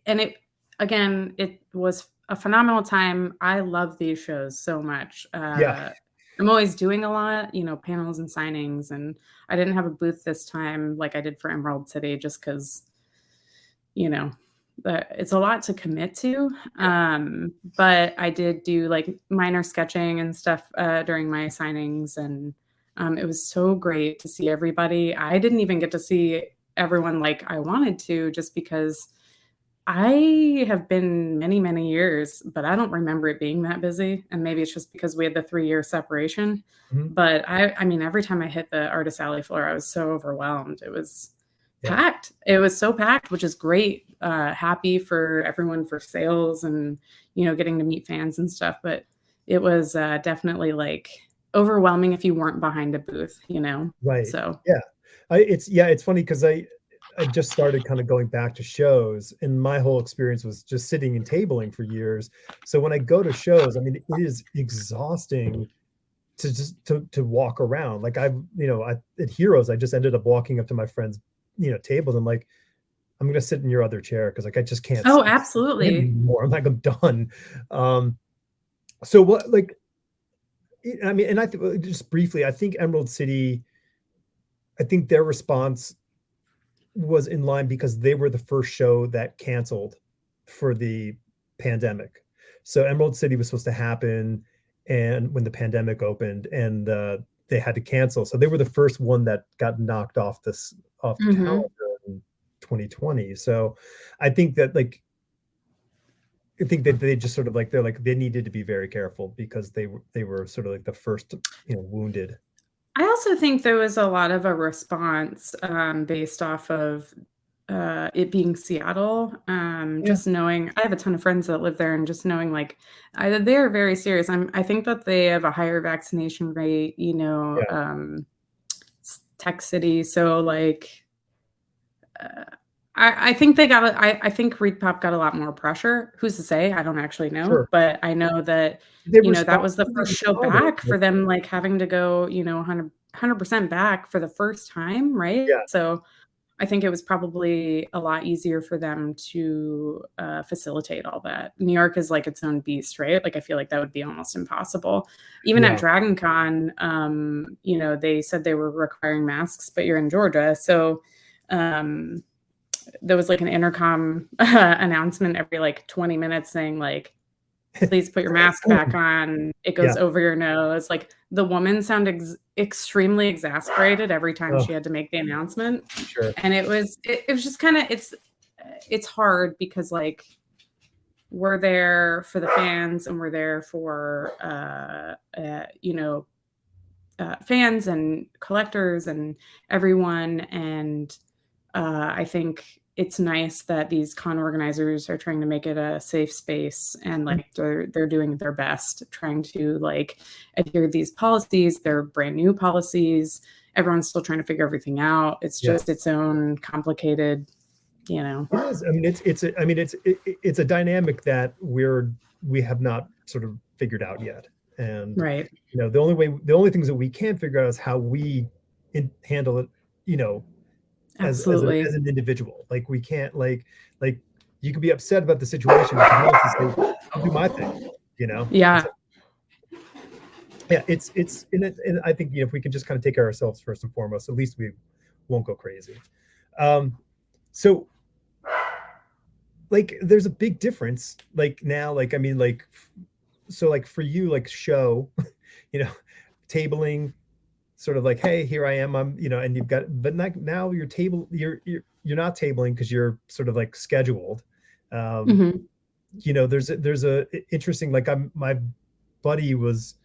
and it was a phenomenal time. I love these shows so much. I'm always doing a lot, you know, panels and signings, and I didn't have a booth this time like I did for Emerald City just because, you know, it's a lot to commit to. But I did do like minor sketching and stuff during my signings, and it was so great to see everybody. I didn't even get to see everyone like I wanted to, just because I have been many, many years, but I don't remember it being that busy. And maybe it's just because we had the 3-year separation. But I mean, every time I hit the Artist Alley floor, I was so overwhelmed. It was packed. It was so packed, which is great. Happy for everyone for sales and, you know, getting to meet fans and stuff. But it was definitely like overwhelming if you weren't behind a booth, you know? So
it's funny because I just started kind of going back to shows, and my whole experience was just sitting and tabling for years. So when I go to shows, I mean, it is exhausting to just to walk around. Like at Heroes, I just ended up walking up to my friend's, you know, tables. I'm like, I'm gonna sit in your other chair because like I just can't.
Oh, absolutely.
Anymore. I'm like, I'm done. So what, like, I mean, and I think just briefly, I think Emerald City, I think their response was in line because they were the first show that canceled for the pandemic. So Emerald City was supposed to happen, and when the pandemic opened, and they had to cancel. So they were the first one that got knocked off the calendar in 2020. So I think that they just sort of like, they needed to be very careful because they were sort of like the first, you know, wounded.
I also think there was a lot of a response based off of it being Seattle. Just knowing, I have a ton of friends that live there, and just knowing like they're very serious. I think that they have a higher vaccination rate, you know, tech city. So like, I think they got, I think ReedPOP got a lot more pressure. Who's to say? I don't actually know,
Sure.
but I know that,
They've
that was the
they
first show
responded,
back for them, like having to go, 100% back for the first time, right?
yeah,
So I think it was probably a lot easier for them to facilitate all that. New York is like its own beast, right? Like I feel like that would be almost impossible. Even at
yeah,
Dragon Con, they said they were requiring masks, but you're in Georgia. So um, there was like an intercom announcement every like 20 minutes saying like, please put your mask back on. It
yeah,
goes over your nose. Like the woman sounded extremely exasperated every time
oh,
she had to make the announcement.
sure,
And it was just kind of, it's hard because like we're there for the fans and we're there for, fans and collectors and everyone. And I think it's nice that these con organizers are trying to make it a safe space and like they're doing their best trying to like adhere to these policies. They're brand new policies. Everyone's still trying to figure everything out. It's
yeah.
just its own complicated,
It is. I mean, it's a dynamic that we have not sort of figured out yet. And
right.
the only things that we can figure out is how we handle it,
Absolutely.
as an individual. Like we can't like you can be upset about the situation, but you can also say, I'll do my thing, It's
Yeah.
like, yeah, it's and I think if we can just kind of take care of ourselves first and foremost, at least we won't go crazy. So like there's a big difference like now, like I mean like so like for you like show you know tabling, sort of like, hey, here I am, and you've got, but not, now you're not tabling because you're sort of like scheduled. um
Hmm.
there's a interesting, like, my buddy was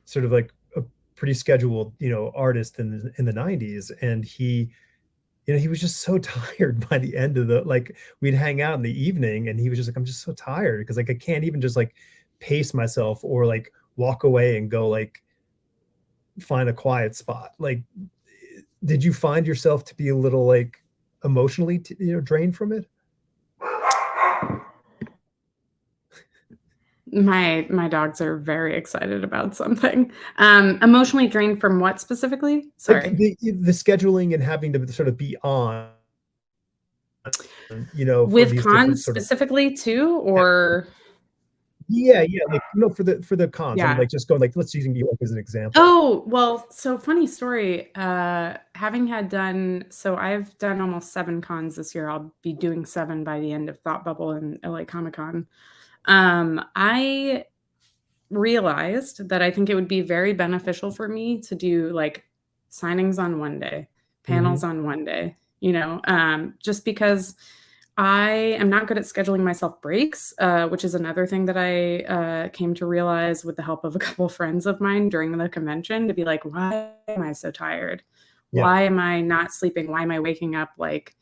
sort of like a pretty scheduled artist in the 90s, and he was just so tired by the end of the, like, we'd hang out in the evening and he was just like, I'm just so tired because like I can't even just like pace myself or like walk away and go like find a quiet spot. Like, did you find yourself to be a little like emotionally drained from it?
My dogs are very excited about something. Emotionally drained from what specifically?
Like
Sorry.
the scheduling and having to sort of be on, for
With
these different
cons
sort of,
specifically too, or
yeah, like, for the cons. I'm
yeah.
like just going like, let's use New York as an example.
Oh, well, so funny story. Having had done, so I've done almost 7 cons this year. I'll be doing 7 by the end of Thought Bubble and LA Comic-Con. I realized that I think it would be very beneficial for me to do like signings on one day,
Hmm.
panels on one day, just because I am not good at scheduling myself breaks, which is another thing that I came to realize with the help of a couple friends of mine during the convention, to be like, why am I so tired?
Yeah.
Why am I not sleeping? Why am I waking up like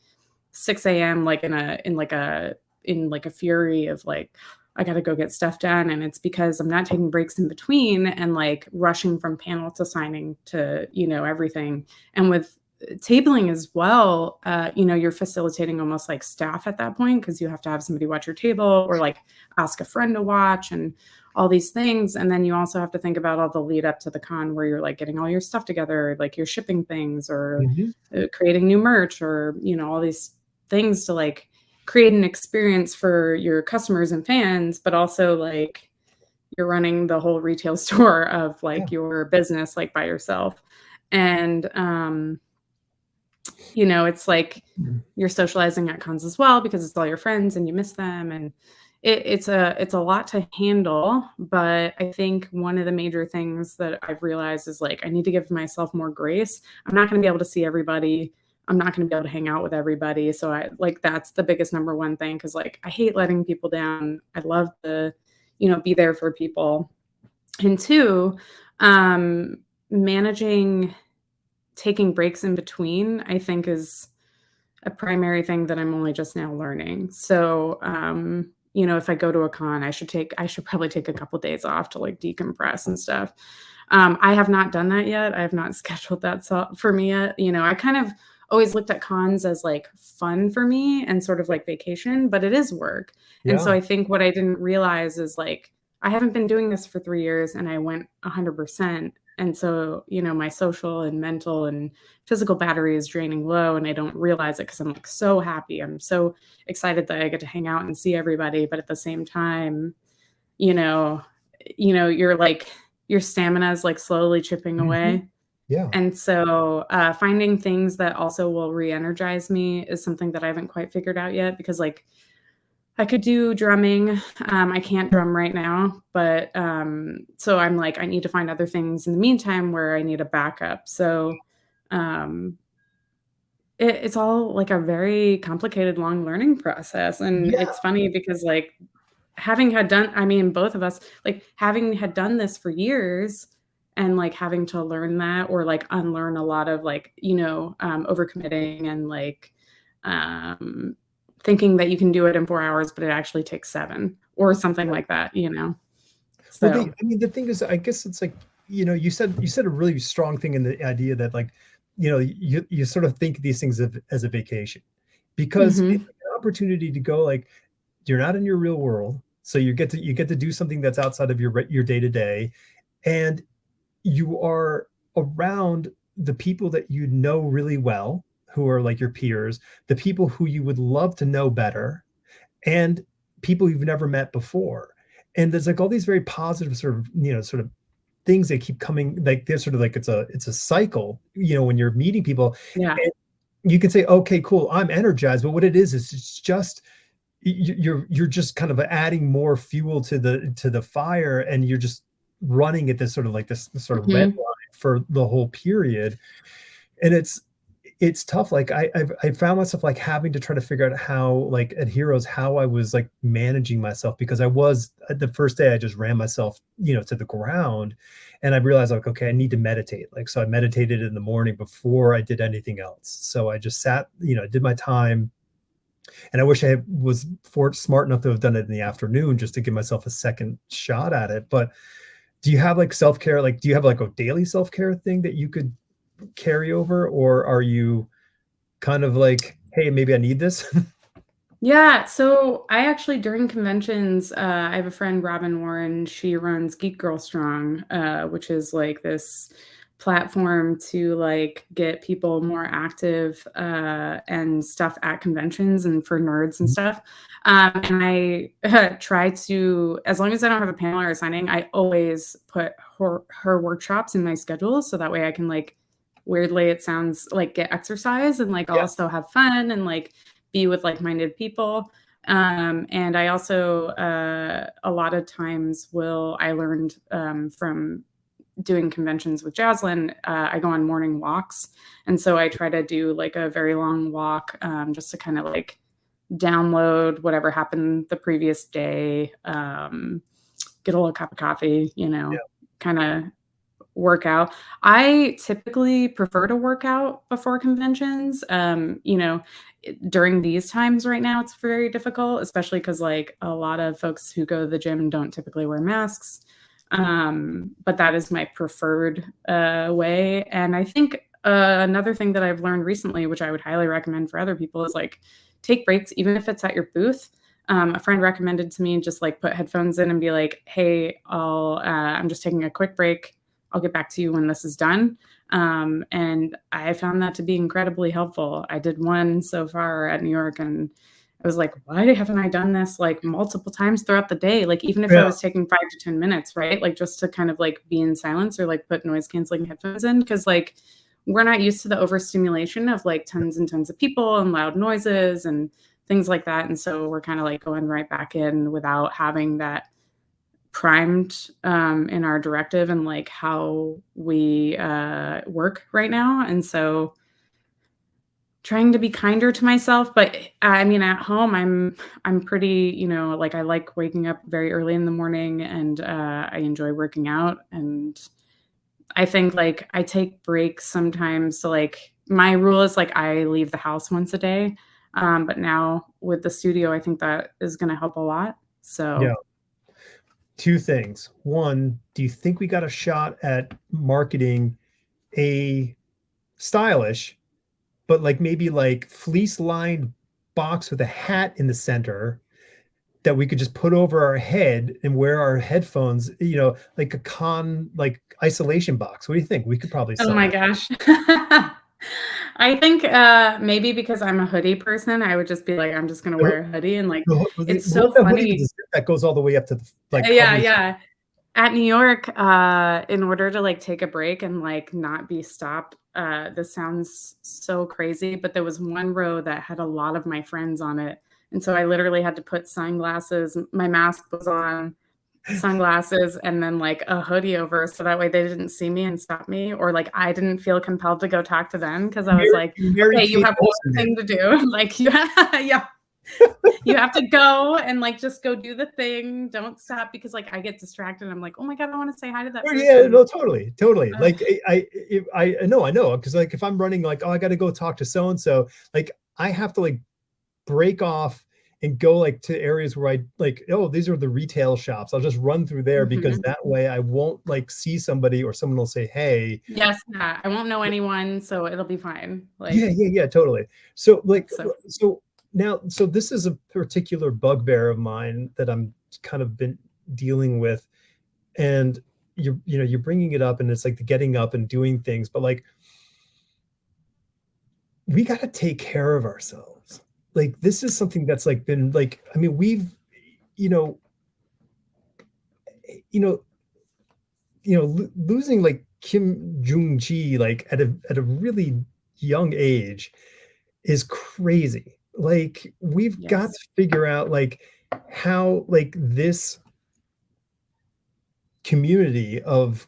6 a.m. like in like a fury of like, I got to go get stuff done. And it's because I'm not taking breaks in between and like rushing from panel to signing to, everything. And with tabling as well, you're facilitating almost like staff at that point because you have to have somebody watch your table or like ask a friend to watch and all these things. And then you also have to think about all the lead up to the con where you're like getting all your stuff together, like you're shipping things or
Hmm.
creating new merch or, all these things to like create an experience for your customers and fans, but also like you're running the whole retail store of
Yeah.
like your business like by yourself. And it's like
Mhm.
you're socializing at cons as well because it's all your friends and you miss them and it's a lot to handle. But I think one of the major things that I've realized is like I need to give myself more grace. I'm not going to be able to see everybody. I'm not going to be able to hang out with everybody. So I like that's the biggest number one thing because like I hate letting people down. I love to, be there for people. And two, managing taking breaks in between, I think is a primary thing that I'm only just now learning. So, if I go to a con, I should probably take a couple days off to like decompress and stuff. I have not done that yet. I have not scheduled that for me yet. You know, I kind of always looked at cons as like fun for me and sort of like vacation, but it is work. And so
Yeah.
I think what I didn't realize is like I haven't been doing this for 3 years and I went 100%. And so, you know, my social and mental and physical battery is draining low and I don't realize it because I'm like so happy. I'm so excited that I get to hang out and see everybody. But at the same time, you know, you're like your stamina is like slowly chipping
Mhm.
away.
Yeah.
And so finding things that also will re-energize me is something that I haven't quite figured out yet because like I could do drumming. I can't drum right now, but so I'm like, I need to find other things in the meantime where I need a backup. So um, it's all like a very complicated, long learning process. And
Yeah.
it's funny because like having had done, I mean, both of us, like having had done this for years and like having to learn that or like unlearn a lot of like, overcommitting and like um, thinking that you can do it in 4 hours, but it actually takes 7 or something like that, you know?
Well,
So,
the thing is, I guess it's like, you said a really strong thing in the idea that like, you sort of think these things as a vacation because it's
mhm.
an opportunity to go like you're not in your real world, so you get to do something that's outside of your day to day, and you are around the people that you know really well, who are like your peers, the people who you would love to know better, and people you've never met before. And there's like all these very positive sort of things that keep coming like they're sort of like it's a cycle, when you're meeting people.
Yeah.
And you can say, okay, cool, I'm energized. But what it is it's just you're just kind of adding more fuel to the fire, and you're just running at this sort of like this sort of red
Mhm.
line for the whole period. And it's tough. Like I found myself like having to try to figure out how like at Heroes how I was like managing myself, because I was the first day I just ran myself to the ground. And I realized like, okay, I need to meditate. Like, so I meditated in the morning before I did anything else. So I just sat, did my time. And I wish I was smart enough to have done it in the afternoon just to give myself a second shot at it. But do you have like self-care? Like, do you have like a daily self-care thing that you could carry over, or are you kind of like, hey, maybe I need this?
Yeah, so I actually during conventions, I have a friend, Robin Warren. She runs Geek Girl Strong, which is like this platform to like get people more active and stuff at conventions and for nerds and stuff. And I try to, as long as I don't have a panel or a signing, I always put her workshops in my schedule so that way I can like weirdly it sounds like get exercise and like
Yeah.
also have fun and like be with like-minded people. And I also a lot of times I learned from doing conventions with Jaslyn, I go on morning walks. And so I try to do like a very long walk just to kind of like download whatever happened the previous day, get a little cup of coffee,
Yeah.
kind of work out. I typically prefer to work out before conventions. During these times right now, it's very difficult, especially because like a lot of folks who go to the gym don't typically wear masks. But that is my preferred way. And I think another thing that I've learned recently, which I would highly recommend for other people, is like take breaks, even if it's at your booth. A friend recommended to me just like put headphones in and be like, "Hey, I'm just taking a quick break. I'll get back to you when this is done." And I found that to be incredibly helpful. I did one so far at New York, and I was like, why haven't I done this like multiple times throughout the day? Like, even if I
Yeah.
was taking 5 to 10 minutes, right? Like, just to kind of like be in silence or like put noise canceling headphones in. Cause like we're not used to the overstimulation of like tons and tons of people and loud noises and things like that. And so we're kind of like going right back in without having that primed in our directive and like how we work right now. And so trying to be kinder to myself, but I mean at home I'm pretty, like I like waking up very early in the morning and I enjoy working out. And I think like I take breaks sometimes to like my rule is like I leave the house once a day. But now with the studio I think that is going to help a lot.
Yeah.
So
two things. One, do you think we got a shot at marketing a stylish, but like maybe like fleece lined box with a hat in the center that we could just put over our head and wear our headphones, like a like isolation box? What do you think? We could probably
Oh
sell
my
that.
gosh. I think, maybe because I'm a hoodie person, I would just be like, "I'm just gonna
The
wear a hoodie," and, like, it's
what
so
the hoodie with the
funny.
zip that goes all the way up to the like
Yeah,
covers.
yeah. At New York, in order to, like, take a break and, like, not be stopped, this sounds so crazy, but there was one row that had a lot of my friends on it, and so I literally had to put sunglasses, my mask was on, sunglasses, and then, like, a hoodie over so that way they didn't see me and stop me, or, like, I didn't feel compelled to go talk to them because I was like,
You Mary
"Okay, you
Kate
have
Olsen
one
did.
thing to do." Like, yeah. You have to go and, like, just go do the thing, don't stop because, like, I get distracted, and I'm like, "Oh my god, I wanna say hi to that
Oh, yeah,
person."
no, totally, totally.
Ugh,
Like, I know, because like, if I'm running like, "Oh, I gotta go talk to so and so," like, I have to, like, break off and go, like, to areas where I like, "Oh, these are the retail shops." I'll just run through there because
mhm.
that way I won't, like, see somebody or someone will say, "Hey."
Yes, yeah, I won't know anyone, so it'll be fine,
Yeah,
like,
yeah, yeah, totally. So, like,
it's so
so this is a particular bugbear of mine that I'm kind of been dealing with, and you're bringing it up, and it's like the getting up and doing things, but, like, we gotta take care of ourselves. Like, this is something that's, like, been, like, I mean, we've, you know you know losing, like, Kim Jong-gi, like, at a really young age is crazy. Like, we've got
yes.
to figure out, like, how, like, this community of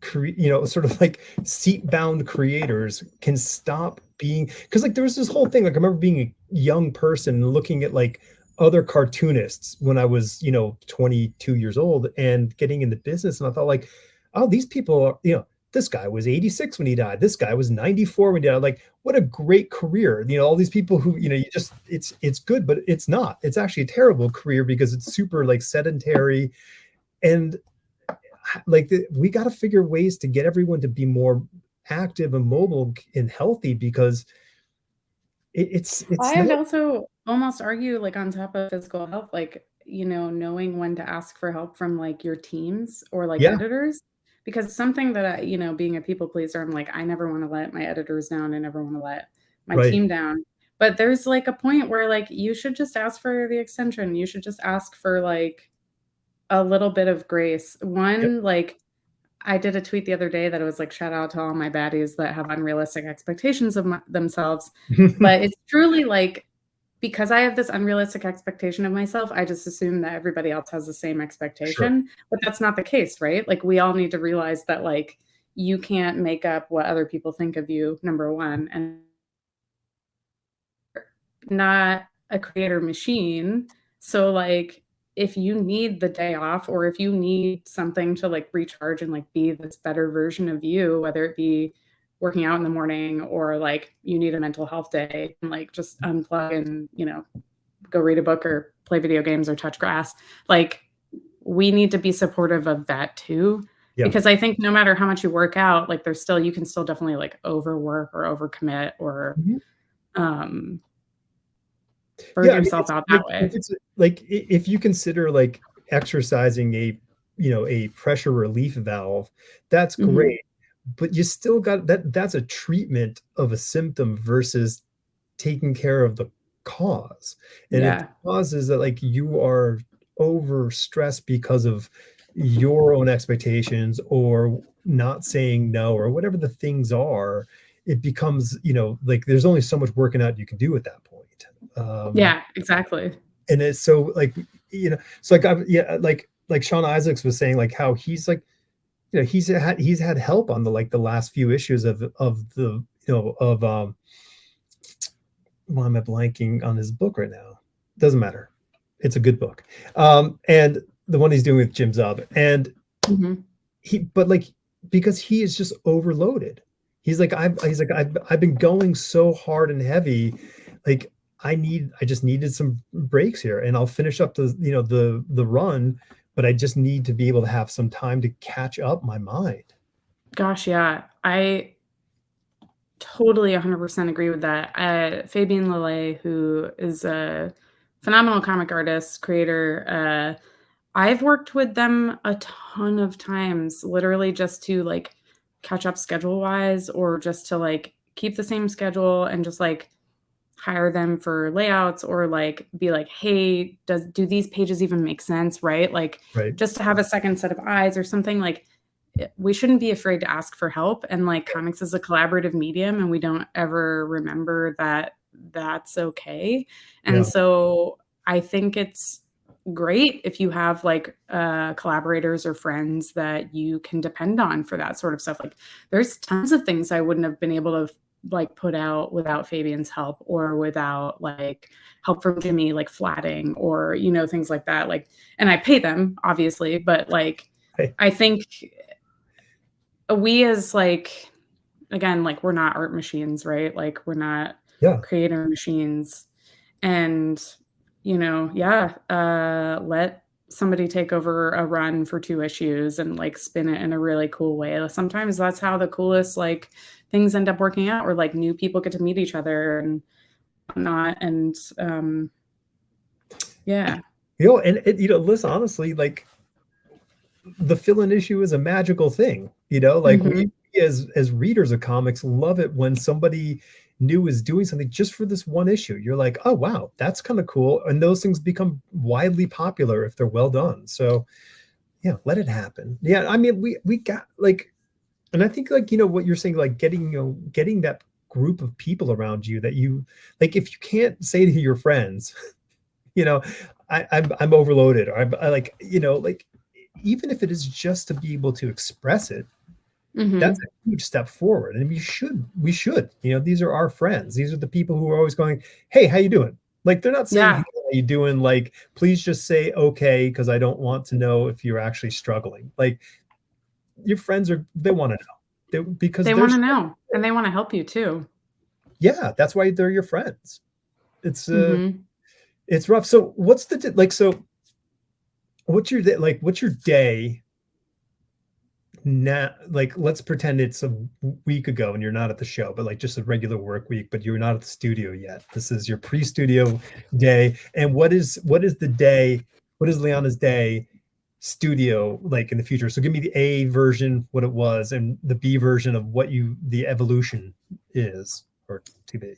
sort of like seat-bound creators can stop being, because like there was this whole thing, like I remember being a young person and looking at like other cartoonists when I was 22 years old and getting into business, and I thought like, oh, these people are, this guy was 86 when he died, this guy was 94 when he died, like what a great career. All these people who, you just, it's good, but it's not, it's actually a terrible career because it's super like sedentary. And like we got to figure ways to get everyone to be more active and mobile and healthy, because it's
I would
not.
also almost argue, like, on top of physical health, like, knowing when to ask for help from, like, your teams or, like,
Yeah,
editors, because something that being a people pleaser, I'm like, I never wanna let my editors down, I never wanna let my
right.
team down, but there's, like, a point where, like, you should just ask for the extension, you should just ask for, like, a little bit of grace.
Yep.
One, like, I did a tweet the other day that it was like, "Shout out to all my baddies that have unrealistic expectations of themselves." But it's truly like, because I have this unrealistic expectation of myself, I just assume that everybody else has the same
Sure.
expectation, but that's not the case, right? Like, we all need to realize that, like, you can't make up what other people think of you, number 1, and not a creator machine. So, like, if you need the day off or if you need something to, like, recharge and, like, be this better version of you, whether it be working out in the morning or, like, you need a mental health day and, like, just unplug and, go read a book or play video games or touch grass, like, we need to be supportive of that too,
Yeah.
because I think no matter how much you work out, like, there's still you can still definitely, like, overwork or overcommit or,
Mhm.
um, burn
Yeah, I mean,
yourself
it's
out
like
that way.
if you consider like exercising a pressure relief valve, that's
Mhm.
great, but you still got that's a treatment of a symptom versus taking care of the cause. And if the
Yeah.
cause is that like you are overstressed because of your own expectations or not saying no or whatever the things are, it becomes, like there's only so much working out you can do at that point.
Yeah, exactly.
And it's so like, so like yeah, like Sean Isaacs was saying, like how he's like, he's had help on the last few issues of the of why am I blanking on his book right now? Doesn't matter. It's a good book. And the one he's doing with Jim Zub. And
Mhm.
but like, because he is just overloaded. He's like, I've been going so hard and heavy. Like, I just needed some breaks here. And I'll finish up the run but I just need to be able to have some time to catch up my mind.
Gosh, yeah. I totally 100% agree with that. Fabian Lelay, who is a phenomenal comic artist, creator, I've worked with them a ton of times, literally just to like catch up schedule wise, or just to like keep the same schedule and just like hire them for layouts, or like be like, hey, do these pages even make sense? Right. Like
Right.
just to have a second set of eyes or something. Like we shouldn't be afraid to ask for help. And like comics is a collaborative medium, and we don't ever remember that that's okay. And
Yeah.
so I think it's great if you have like collaborators or friends that you can depend on for that sort of stuff. Like there's tons of things I wouldn't have been able to like put out without Fabian's help, or without like help from Jimmy, like flatting, or, you know, things like that. Like, and I pay them obviously, but like,
Hey.
I think we as like, again, like we're not art machines, right? Like we're not creator machines. And, you know, let somebody take over a run for 2 issues and like spin it in a really cool way. Sometimes that's how the coolest like things end up working out, or like new people get to meet each other and whatnot. And yeah.
You know, and you know, listen, honestly, like the fill-in issue is a magical thing, you know, like we as readers of comics love it when somebody new is doing something just for this one issue. You're like, oh wow, that's kind of cool. And those things become widely popular if they're well done. So yeah, let it happen. Yeah, I mean, we got like, and I think like, you know, what you're saying, like getting, you know, getting that group of people around you that you like, if you can't say to your friends, you know, I'm overloaded, or I like, you know, like even if it is just to be able to express it, that's a huge step forward. And we should, you know, these are our friends. These are the people who are always going, hey, how you doing? Like they're not saying, hey, how you doing? Like, please just say, okay, because I don't want to know if you're actually struggling. Like your friends they want to know. Because
they want to know, and they want to help you too.
Yeah, that's why they're your friends. It's rough. So what's the like? So what's your day now? Like, let's pretend it's a week ago and you're not at the show, but like just a regular work week, but you're not at the studio yet. This is your pre-studio day. And what is the day? What is Liana's day studio like in the future? So give me the A version, what it was, and the B version of what the evolution is, or to be.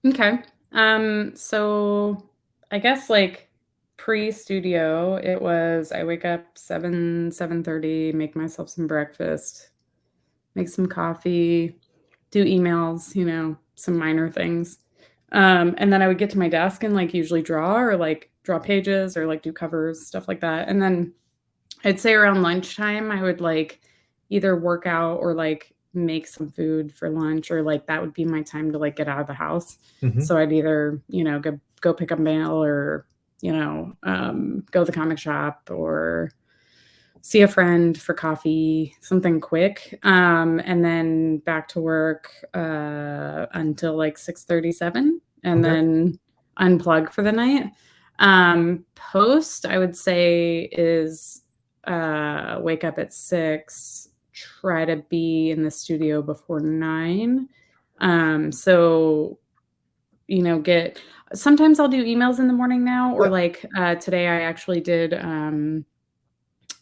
Okay. So I guess like pre-studio, it was I wake up 7:30, make myself some breakfast, make some coffee, do emails, you know, some minor things. And then I would get to my desk and like usually draw pages, or like do covers, stuff like that. And then I'd say around lunchtime, I would like either work out or like make some food for lunch, or like that would be my time to like get out of the house. So I'd either, you know, go pick up mail, or, you know, go to the comic shop, or see a friend for coffee, something quick. And then back to work until like 6:37, and then unplug for the night. Post, I would say, is wake up at 6, try to be in the studio before 9. So, you know, sometimes I'll do emails in the morning now, or like today I actually did, I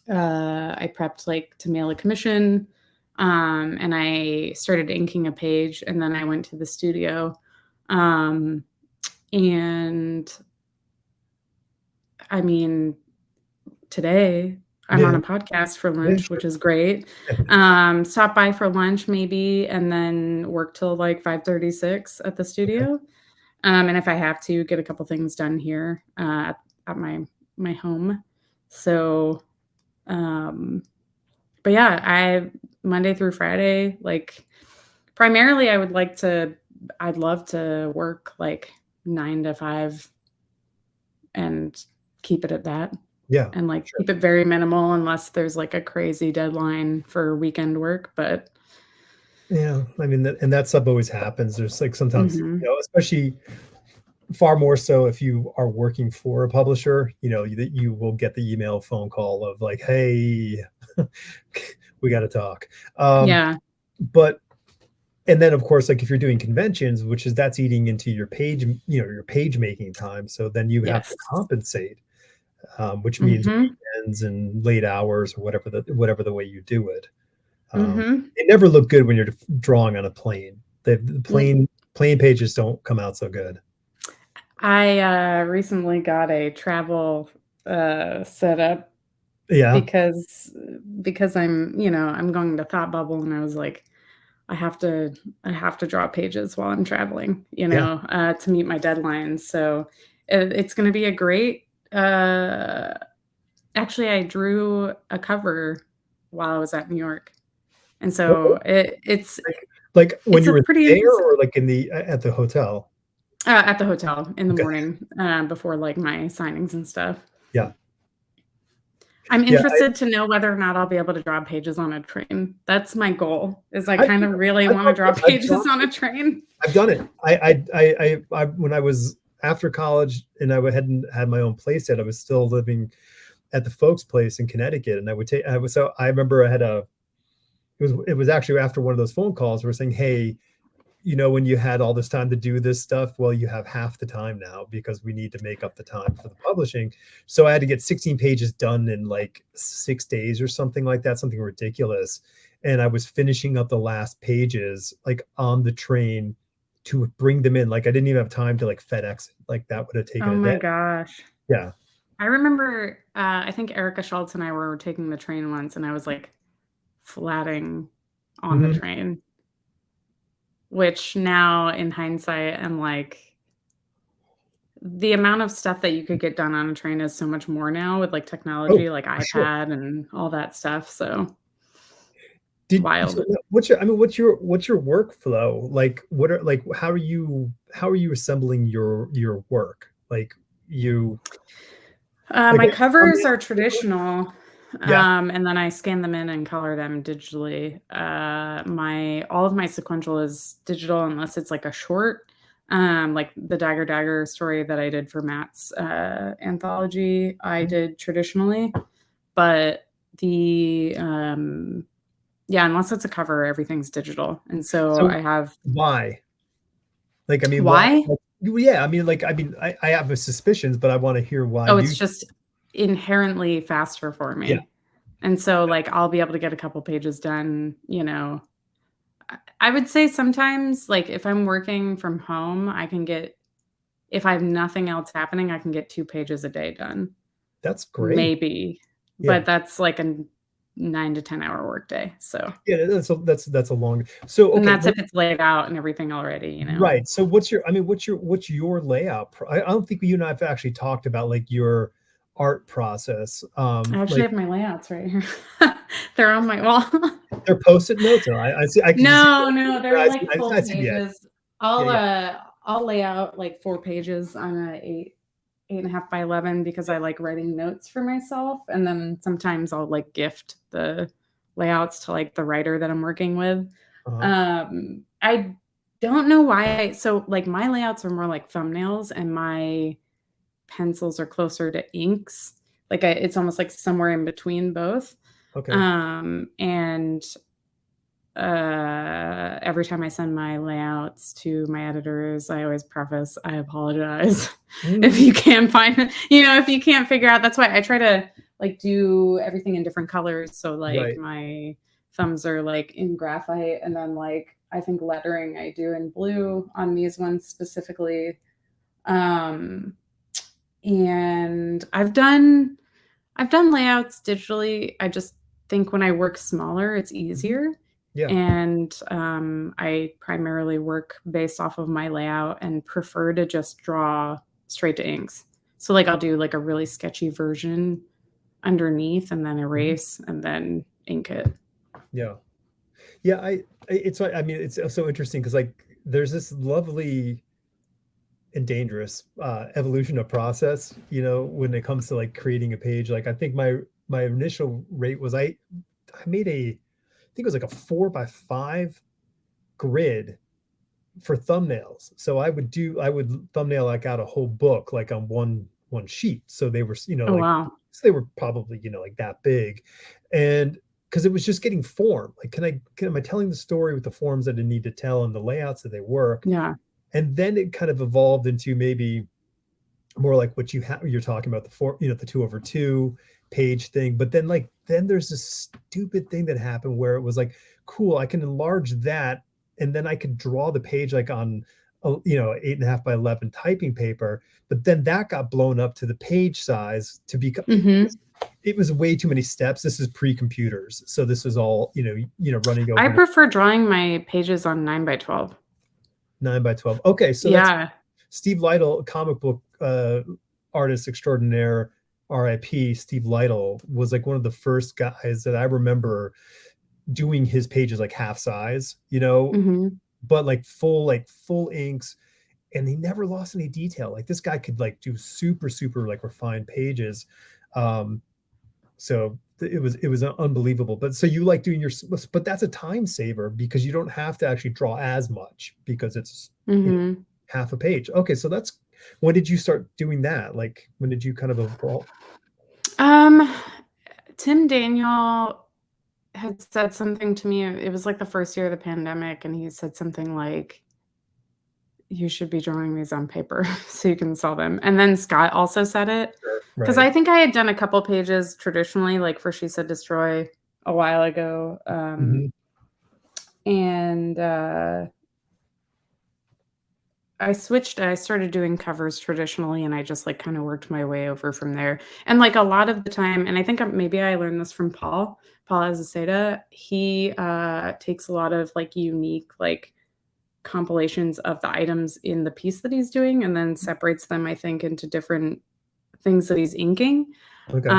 prepped like to mail a commission, and I started inking a page, and then I went to the studio. And I mean, today I'm on a podcast for lunch, which is great. Stop by for lunch maybe, and then work till like 5:36 at the studio. And if I have to, get a couple things done here at my home. So, but yeah, Monday through Friday, like primarily I'd love to work like 9 to 5 and keep it at that.
Yeah.
And like keep it very minimal unless there's like a crazy deadline for weekend work. But
yeah, I mean, and that stuff always happens. There's like sometimes, you know, especially far more so if you are working for a publisher, you know, that you will get the email, phone call of like, hey, we got to talk.
Yeah.
But and then of course, like if you're doing conventions, which is that's eating into your page, you know, your page making time. So then you have to
Yes.
compensate, which means
Mm-hmm.
weekends and late hours or whatever the way you do it.
Mm-hmm.
It never look good when you're drawing on a plane. The plane pages don't come out so good.
I recently got a travel setup
Yeah,
because I'm, I'm going to Thought Bubble, and I was like, I have to I have to draw pages while I'm traveling,
yeah.
to meet my deadlines. So it's going to be a great. Actually, I drew a cover while I was at New York, and so
What, like when
it's
you
a
were
pretty
there or like in the at the hotel?
at the hotel in the
Okay.
morning before like my signings and stuff.
Yeah.
I'm
Yeah.
interested to know whether or not I'll be able to draw pages on a train. That's my goal. Is I
I,
kind of really
I've
want to draw
drawn
pages on a train.
I've done it. I when I was after college and I hadn't had my own place yet, I was still living at the folks' place in Connecticut, and I remember I had it was actually after one of those phone calls where saying, hey, you know, when you had all this time to do this stuff, well, you have half the time now because we need to make up the time for the publishing. So I had to get 16 pages done in like 6 days or something like that, something ridiculous. And I was finishing up the last pages like on the train to bring them in. Like I didn't even have time to like FedEx. Like that would have taken
Oh
a day.
my gosh.
Yeah.
I remember, I think Erica Schultz and I were taking the train once, and I was like flatting on the
Mhm.
train, which now in hindsight, I'm like, the amount of stuff that you could get done on a train is so much more now with like
Oh,
technology, like
for sure.
iPad and all that stuff. So
So
wild.
what's your workflow? Like what are like how are you assembling your work? Like you like
My
are you
covers are
thumbnail?
traditional,
Yeah.
and then I scan them in and color them digitally. My all of my sequential is digital unless it's like a short, like the Dagger Dagger story that I did for Matt's anthology. I
Mhm.
did traditionally, but the yeah, unless it's a cover, everything's digital. And so
So
I have
why? Like I mean why
why?
like, yeah, I have a suspicions, but I want to hear why
Oh, it's
you
just inherently faster for
yeah.
me. And so, like, I'll be able to get a couple pages done, I would say sometimes, like, if I'm working from home, if I have nothing else happening, I can get 2 pages a day done,
That's great.
maybe,
Yeah.
but that's like a 9 to 10-hour workday, so
Yeah, that's a long so
and
okay,
that's if it's laid out and everything already.
right. So what's your layout? I don't think you and I have actually talked about like your art process.
I actually
Like
have my layouts right here. They're on my wall.
they're post-it notes. And I see I can see
No, no, they're like
I
full
see the edge.
pages.
Yeah, yeah,
I'll lay out like 4 pages on a 8.5 by 11 because I like writing notes for myself, and then sometimes I'll like gift the layouts to like the writer that I'm working with.
uh-huh.
I don't know why so like my layouts are more like thumbnails and my pencils are closer to inks. Like it's almost like somewhere in between both.
Okay.
And every time I send my layouts to my editors, I always preface, I apologize if
Mm,
you can't find it, if you can't figure out. That's why I try to like do everything in different colors. So like
right.
my thumbs are like in graphite, and then like I think lettering I do in blue on these ones specifically. Um, and I've done layouts digitally. I just think when I work smaller, it's
Mhm.
easier.
Yeah.
And I primarily work based off of my layout and prefer to just draw straight to inks. So like I'll do like a really sketchy version underneath and then
Mhm.
erase and then ink it.
Yeah. Yeah, it's so interesting because like there's this lovely and dangerous evolution of process, you know, when it comes to like creating a page. Like I think my initial rate was I made I think it was like a 4 by 5 grid for thumbnails. So I would thumbnail like out a whole book like on one sheet. So they were,
Oh,
like,
wow.
so they were probably, like that big. And because it was just getting form. Like, am I telling the story with the forms that I need to tell and the layouts that they work?
Yeah.
And then it kind of evolved into maybe more like what you're talking about, the 2/2 page thing. But then there's this stupid thing that happened where it was like, cool, I can enlarge that, and then I could draw the page like on 8.5 by 11 typing paper. But then that got blown up to the page size to become. It was way too many steps. This is pre-computers, so this is all running over.
I prefer drawing my pages on 9 by 12.
9 by 12. Okay, so that's Steve Lytle, comic book artist extraordinaire, RIP. Steve Lytle was like one of the first guys that I remember doing his pages like half size, but like full inks, and he never lost any detail. Like this guy could like do super like refined pages. So it was unbelievable. But so you like doing but that's a time saver because you don't have to actually draw as much because it's half a page. Okay, so when did you start doing that? Like when did you kind of evolve?
Tim Daniel had said something to me. It was like the first year of the pandemic, and he said something like, you should be drawing these on paper so you can sell them. And then Scott also said it because I think I had done a couple pages traditionally, like for She Said Destroy a while ago. And I started doing covers traditionally, and I just like kind of worked my way over from there. And like a lot of the time, and I think maybe I learned this from Paul Azaceta, he takes a lot of like unique like compilations of the items in the piece that he's doing and then separates them, I think, into different things that he's inking.
Okay.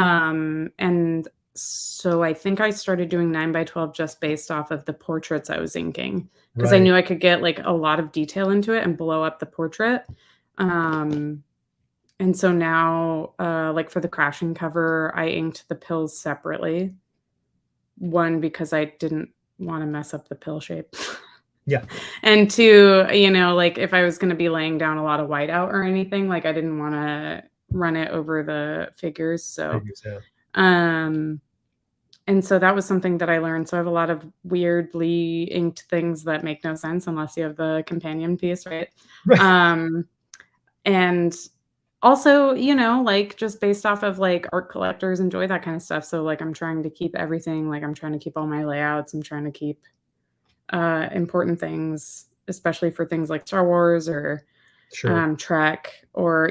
And so I think I started doing 9 by 12 just based off of the portraits I was inking because I knew I could get like a lot of detail into it and blow up the portrait. And so now, like for the Crashing cover, I inked the pills separately. One, because I didn't want to mess up the pill shape.
Yeah.
And two, like if I was going to be laying down a lot of whiteout or anything, like I didn't want to run it over the figures. So, and so that was something that I learned. So I have a lot of weirdly inked things that make no sense unless you have the companion piece, right? And also, like just based off of like art collectors enjoy that kind of stuff. So like I'm trying to keep everything, like I'm trying to keep all my layouts. I'm trying to keep important things, especially for things like Star Wars or Trek or,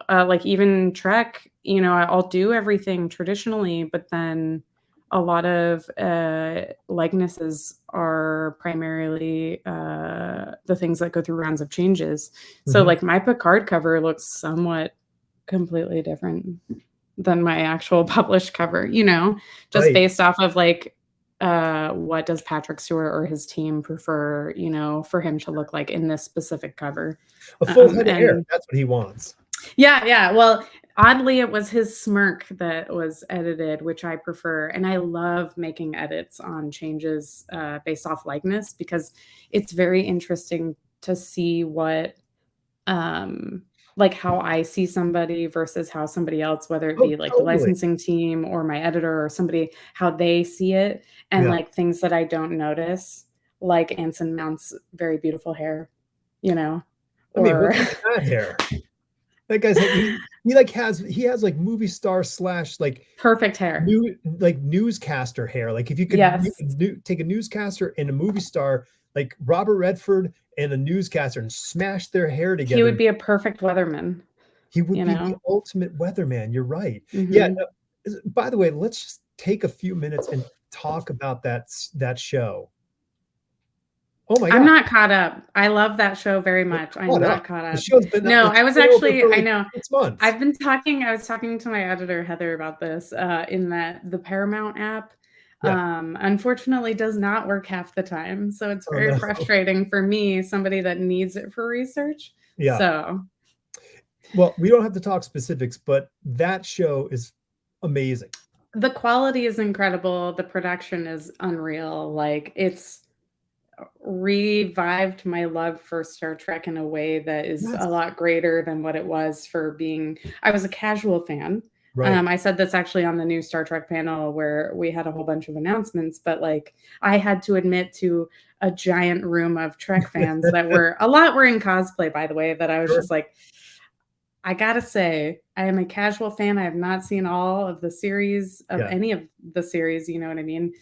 like even Trek, I'll do everything traditionally, but then a lot of likenesses are primarily the things that go through rounds of changes. So like my Picard cover looks somewhat completely different than my actual published cover, just based off of like what does Patrick Stewart or his team prefer, for him to look like in this specific cover.
A full head of hair, that's what he wants.
Yeah. Well, oddly, it was his smirk that was edited, which I prefer. And I love making edits on changes based off likeness because it's very interesting to see what like how I see somebody versus how somebody else, whether it be like the licensing team or my editor or somebody, how they see it. And like things that I don't notice, like Anson Mount's very beautiful hair,
I mean, look at that hair. That guy's he has like movie star / like
perfect hair,
newscaster hair. Like if you could take a newscaster and a movie star like Robert Redford and a newscaster and smash their hair together,
he would be a perfect weatherman.
He would be the ultimate weatherman. You're right. Yeah. By the way, let's just take a few minutes and talk about that show. Oh my God.
I'm not caught up. I love that show very much. I'm not caught up.
The show's been
I was actually, I know.
6 months.
I was talking to my editor, Heather, about this in the Paramount app. Unfortunately does not work half the time. So it's very frustrating for me, somebody that needs it for research.
Yeah.
So.
Well, we don't have to talk specifics, but that show is amazing.
The quality is incredible. The production is unreal. Like it's revived my love for Star Trek in a way that is
Yes.
a lot greater than what it was for being. I was a casual fan.
Right.
I said this actually on the new Star Trek panel where we had a whole bunch of announcements, but like I had to admit to a giant room of Trek fans that were a lot were in cosplay, by the way, that I was
Sure.
just like, I gotta say, I am a casual fan. I have not seen all of the series of
Yeah.
any of the series, you know what I mean?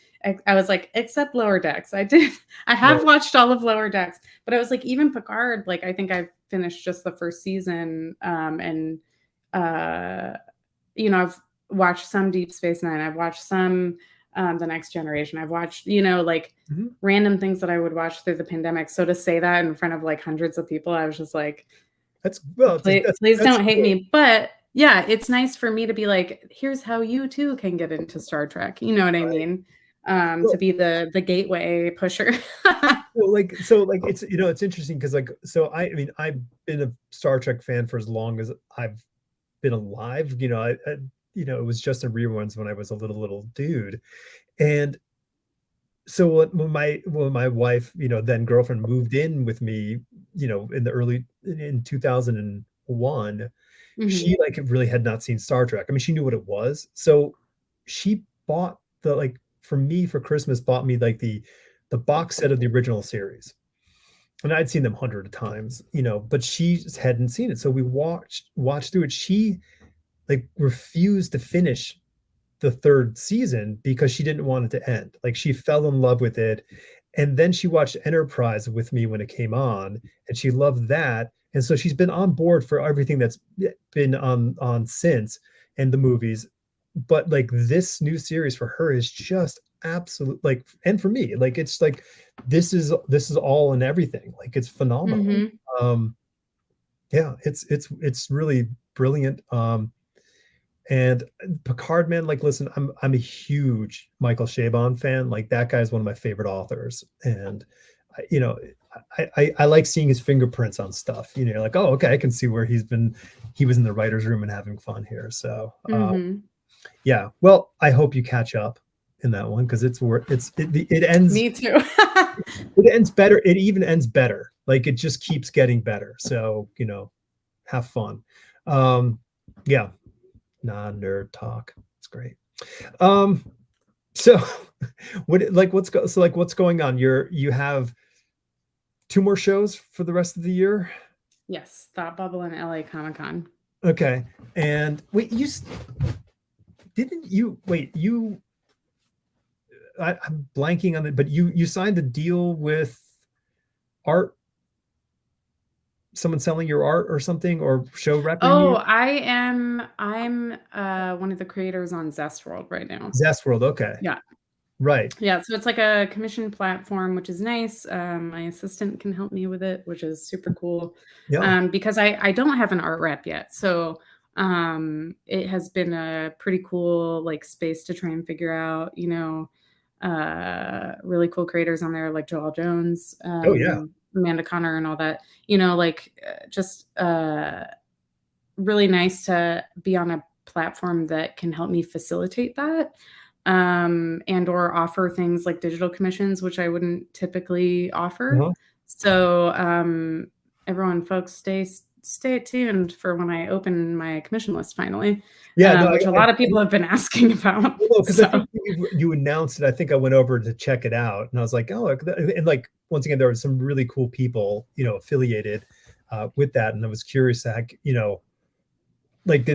I was like, except Lower Decks. I did. I have
Right.
watched all of Lower Decks, but I was like, even Picard, like I think I've finished just the first season. And uh, you know, I've watched some Deep Space Nine. I've watched some The Next Generation. I've watched, you know, like
Mhm.
random things that I would watch through the pandemic. So to say that in front of like hundreds of people, I was just like,
That's well,
please
that's
don't hate
cool.
me. But yeah, it's nice for me to be like, here's how you too can get into Star Trek. You know what I
Right.
mean? To
Well,
be the gateway pusher.
well, like so, like it's it's interesting because like so I mean I've been a Star Trek fan for as long as I've been alive. It was just in reruns when I was a little dude, and so when my wife, then girlfriend moved in with me, in the early in 2001, she
Mhm.
like really had not seen Star Trek. I mean, she knew what it was. So she bought the like for me for Christmas bought me like the box set of the original series. And I'd seen them hundred of times, but she just hadn't seen it. So we watched through it. She like refused to finish the third season because she didn't want it to end. Like she fell in love with it. And then she watched Enterprise with me when it came on, and she loved that. And so she's been on board for everything that's been on since and the movies. But like this new series for her is just absolute like, and for me, like it's like this is all and everything. Like it's phenomenal.
Mhm.
Um yeah, it's really brilliant. And Picard, man, like, listen, I'm a huge Michael Chabon fan. Like, that guy's one of my favorite authors, and I- you know, I like seeing his fingerprints on stuff. You're like, oh, okay, I can see where he was in the writers' room and having fun here. So,
Mhm.
yeah. Well, I hope you catch up in that one because it ends
Me too.
it ends better. It even ends better. Like it just keeps getting better. So, have fun. Um, yeah, non-nerd talk. It's great. Um, so what's going on? You have two more shows for the rest of the year?
Yes, Thought Bubble and LA Comic-Con.
Okay. And wait, I'm blanking on it, but you signed a deal with art, someone selling your art or something, or show repping
Oh,
you?
I'm one of the creators on Zest World right now.
Zestworld, okay.
Yeah.
Right.
Yeah, so it's like a commission platform, which is nice. My assistant can help me with it, which is super cool.
Yeah.
Because I don't have an art rep yet. So it has been a pretty cool like space to try and figure out, really cool creators on there like Joel Jones,
Oh yeah.
Amanda Connor and all that, just really nice to be on a platform that can help me facilitate that, and or offer things like digital commissions, which I wouldn't typically offer.
Uh-huh.
So everyone, folks, stay tuned for when I open my commission list finally,
Yeah, no,
which a lot of people have been asking about.
well, no, because I
So
think you announced it. I think I went over to check it out, and I was like, oh, and like once again, there were some really cool people, affiliated with that, and I was curious, like,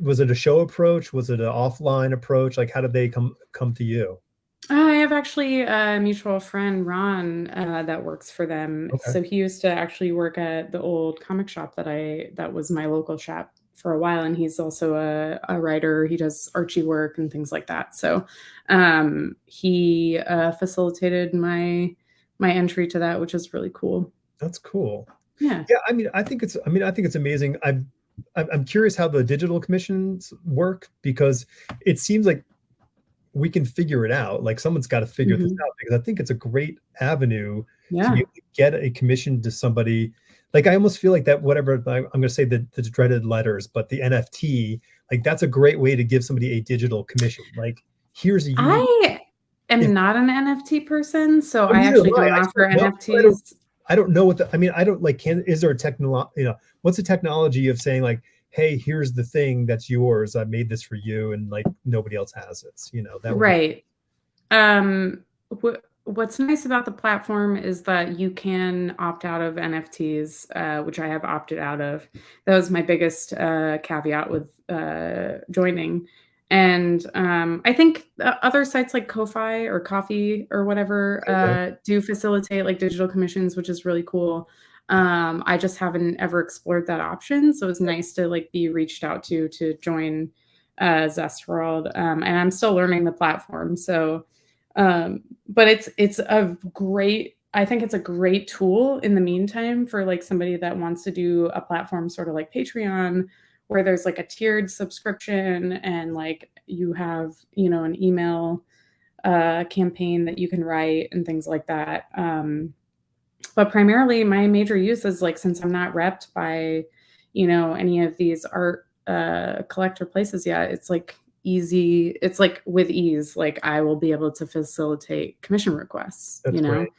was it a show approach? Was it an offline approach? Like, how did they come to you?
I have actually a mutual friend, Ron, that works for them.
Okay.
So he used to actually work at the old comic shop that was my local shop for a while, and he's also a writer. He does Archie work and things like that. So he facilitated my entry to that, which is really cool.
That's cool.
Yeah.
Yeah, I think it's amazing. I'm curious how the digital commissions work because it seems like we can figure it out. Like someone's got to figure this
Mhm.
out because I think it's a great avenue to be
Yeah.
able to get a commission to somebody. Like I almost feel like that, whatever I'm going to say the dreaded letters, but the NFT, like that's a great way to give somebody a digital commission. Like here's a unique.
I am not an NFT person, so
Oh,
I
neither am
actually don't
I
offer
don't know.
NFTs.
I don't know what the, I mean, I don't like, is there a what's the technology of saying like, hey, here's the thing that's yours. I made this for you and like nobody else has it. That would be
Right. What's nice about the platform is that you can opt out of NFTs, which I have opted out of. That was my biggest caveat with joining. And I think other sites like Ko-fi or Coffee or whatever
okay.
do facilitate like digital commissions, which is really cool. I just haven't ever explored that option, so it's nice to like be reached out to join Zest World, and I'm still learning the platform. So, but it's a great. I think it's a great tool in the meantime for like somebody that wants to do a platform sort of like Patreon, where there's like a tiered subscription and like you have an email campaign that you can write and things like that. But primarily my major use is like, since I'm not repped by, any of these art collector places yet, it's like easy. It's like with ease, like I will be able to facilitate commission requests,
That's great.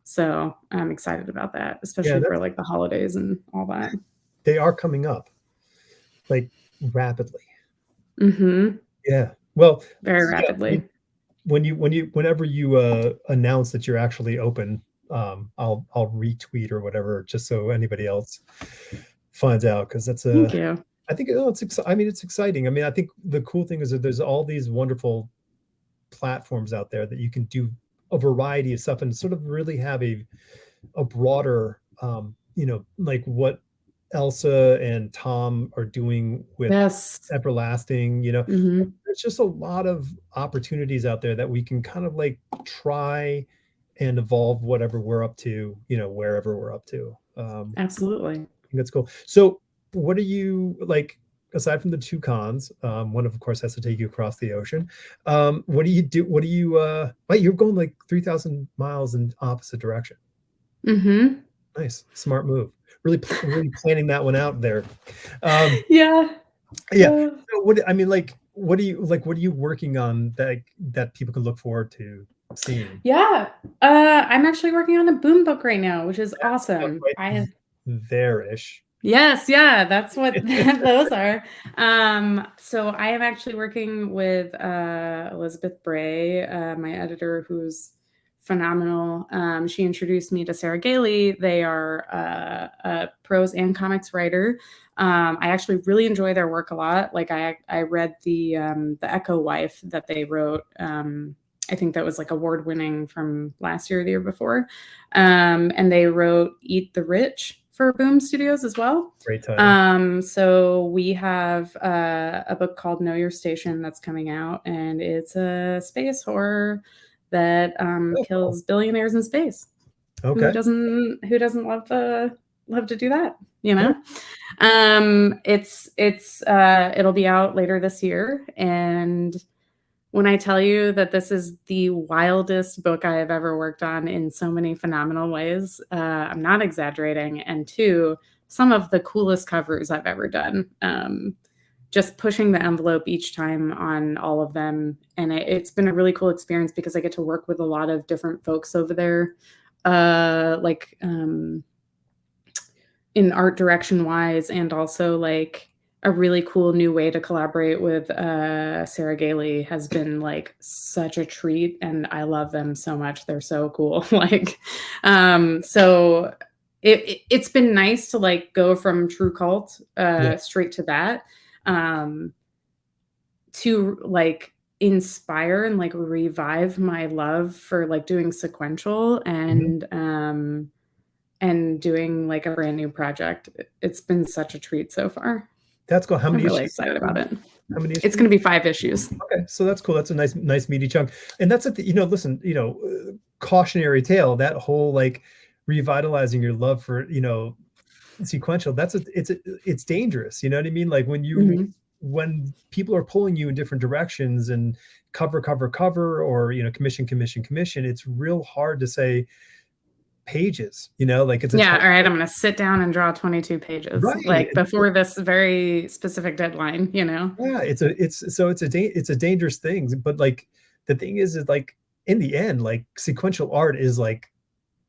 So I'm excited about that,
Yeah,
especially for like the holidays and all that.
they are coming up like rapidly.
Mm-hmm.
Yeah. Well,
Very
yeah, I mean,
rapidly.
whenever you announce that you're actually open, I'll retweet or whatever just so anybody else finds out, because that's
Thank you.
I think I mean it's exciting. I mean, I think the cool thing is that there's all these wonderful platforms out there that you can do a variety of stuff and sort of really have a broader like what Elsa and Tom are doing with
Yes.
Everlasting.
Mm-hmm.
There's just a lot of opportunities out there that we can kind of like try and evolve whatever we're up to, wherever we're up to.
Absolutely.
I think that's cool. So what are you like, aside from the two cons, one of course has to take you across the ocean. What do you do? What do you, wait, you're going like 3,000 miles in opposite direction.
Mm-hmm.
Nice. Smart move. Really planning that one out there. Um,
Yeah.
yeah. So I mean, like, what are you working on that people can look forward to seeing?
Yeah. I'm actually working on a boom book right now, which is
Not
awesome.
quite there-ish.
Yes, yeah, that's what those are. So I am actually working with Elizabeth Bray, my editor, who's phenomenal. She introduced me to Sarah Gailey. They are a prose and comics writer. I actually really enjoy their work a lot. Like I read the Echo Wife that they wrote. I think that was like award winning from last year or the year before. And they wrote Eat the Rich for Boom Studios as well.
Great title.
So we have a book called Know Your Station that's coming out, and it's a space horror that
Oh, cool.
kills billionaires in space.
Okay.
Who doesn't love to do that?
Yeah.
It'll be out later this year, and when I tell you that this is the wildest book I have ever worked on in so many phenomenal ways, I'm not exaggerating. And two, some of the coolest covers I've ever done. Just pushing the envelope each time on all of them. And it's been a really cool experience because I get to work with a lot of different folks over there, in art direction wise, and also like a really cool new way to collaborate with Sarah Gailey has been like such a treat, and I love them so much. They're so cool. So it's been nice to like go from true cult straight to that, to like inspire and like revive my love for like doing sequential and doing like a brand new project. It's been such a treat so far.
That's cool. How
I'm
many
really
issues?
excited about it.
How many
It's
issues?
going to be 5 issues.
Okay, so that's cool. That's a nice meaty chunk. And that's listen, cautionary tale, that whole like revitalizing your love for, sequential, it's dangerous. You know what I mean? Like when people are pulling you in different directions and cover, or, commission, it's real hard to say pages, like it's a
Yeah,
tough.
all right, I'm going to sit down and draw 22 pages
Right.
like before this very specific deadline.
Yeah, it's a dangerous thing, but like the thing is like in the end, like sequential art is like,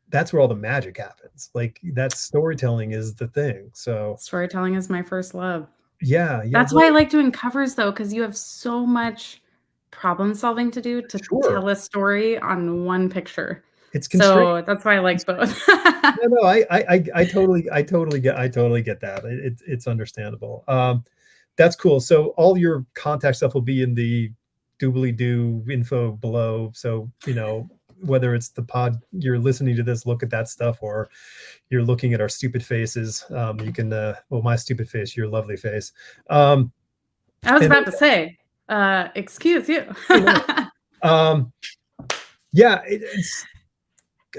that's where all the magic happens. Like that storytelling is the thing. So
Storytelling is my first love.
yeah,
That's why I
well,
like doing covers though, because you have so much problem solving to do to
sure.
tell a story on one picture.
It's constrained.
So that's why I like both.
No, no, I totally get that. It's understandable. That's cool. So all your contact stuff will be in the doobly doo info below. So, whether it's the pod you're listening to this, look at that stuff, or you're looking at our stupid faces. You can, well, my stupid face, your lovely face.
I was
And
about to say, excuse you.
um, yeah,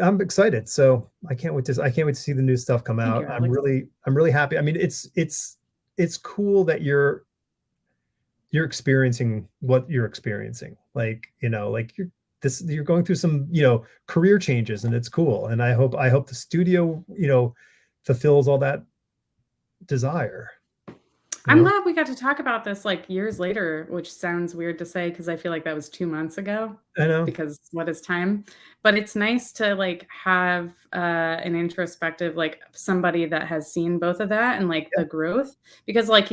I'm excited. So I can't wait to see the new stuff come
Thank
out.
you,
I'm
Alex.
really happy. I mean, it's cool that you're experiencing what you're experiencing. Like, like you're going through some, career changes, and it's cool. And I hope the studio, fulfills all that desire.
I'm glad we got to talk about this like years later, which sounds weird to say because I feel like that was 2 months ago,
I know.
because what is time? But it's nice to like have an introspective, like somebody that has seen both of that and like
Yeah.
the growth, because like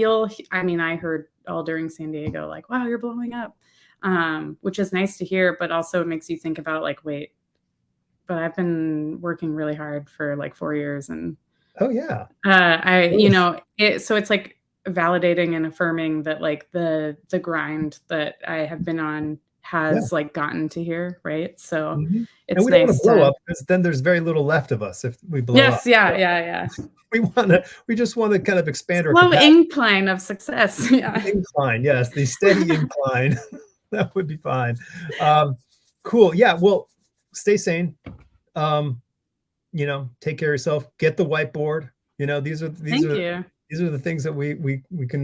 I mean, I heard all during San Diego, like, wow, you're blowing up, which is nice to hear, but also it makes you think about like, wait, but I've been working really hard for like 4 years, and
Oh yeah.
so it's like validating and affirming that like the grind that I have been on
Yeah.
has like gotten to here, right? So
Mhm. And
it's
we don't want
nice
to blow
to
up, because then there's very little left of us if we blow up.
yes, yeah.
We just want to kind of expand our
Slow
capacity.
incline of success. Yeah.
Incline, yes, the steady incline. That would be fine. Cool. Yeah. Well, stay sane. Um, take care of yourself. Get the whiteboard. These are
Thank you.
the things that we can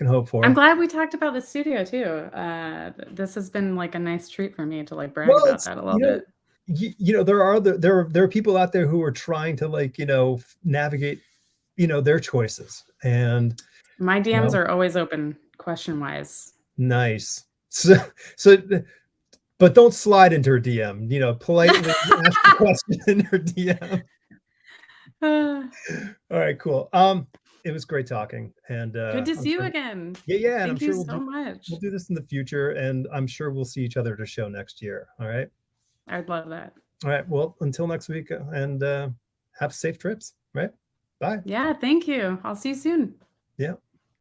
hope
I'm
for.
glad we talked about the studio too. This has been like a nice treat for me to like brag
Well,
about
it's
that a little bit.
there are people out there who are trying to like navigate their choices, and
My
you
DMs
know
are always open, question wise.
nice. So but don't slide into her DM. Politely ask the question in her DM. All right, cool. It was great talking, and
Good to
I'm
see you
sure,
again.
yeah, and I'm
Thank you
sure
so much.
we'll do this in the future, and I'm sure we'll see each other at a show next year. All right.
I'd love that.
All right. Well, until next week, and have safe trips. Right. Bye.
Yeah, thank you. I'll see you soon.
Yeah.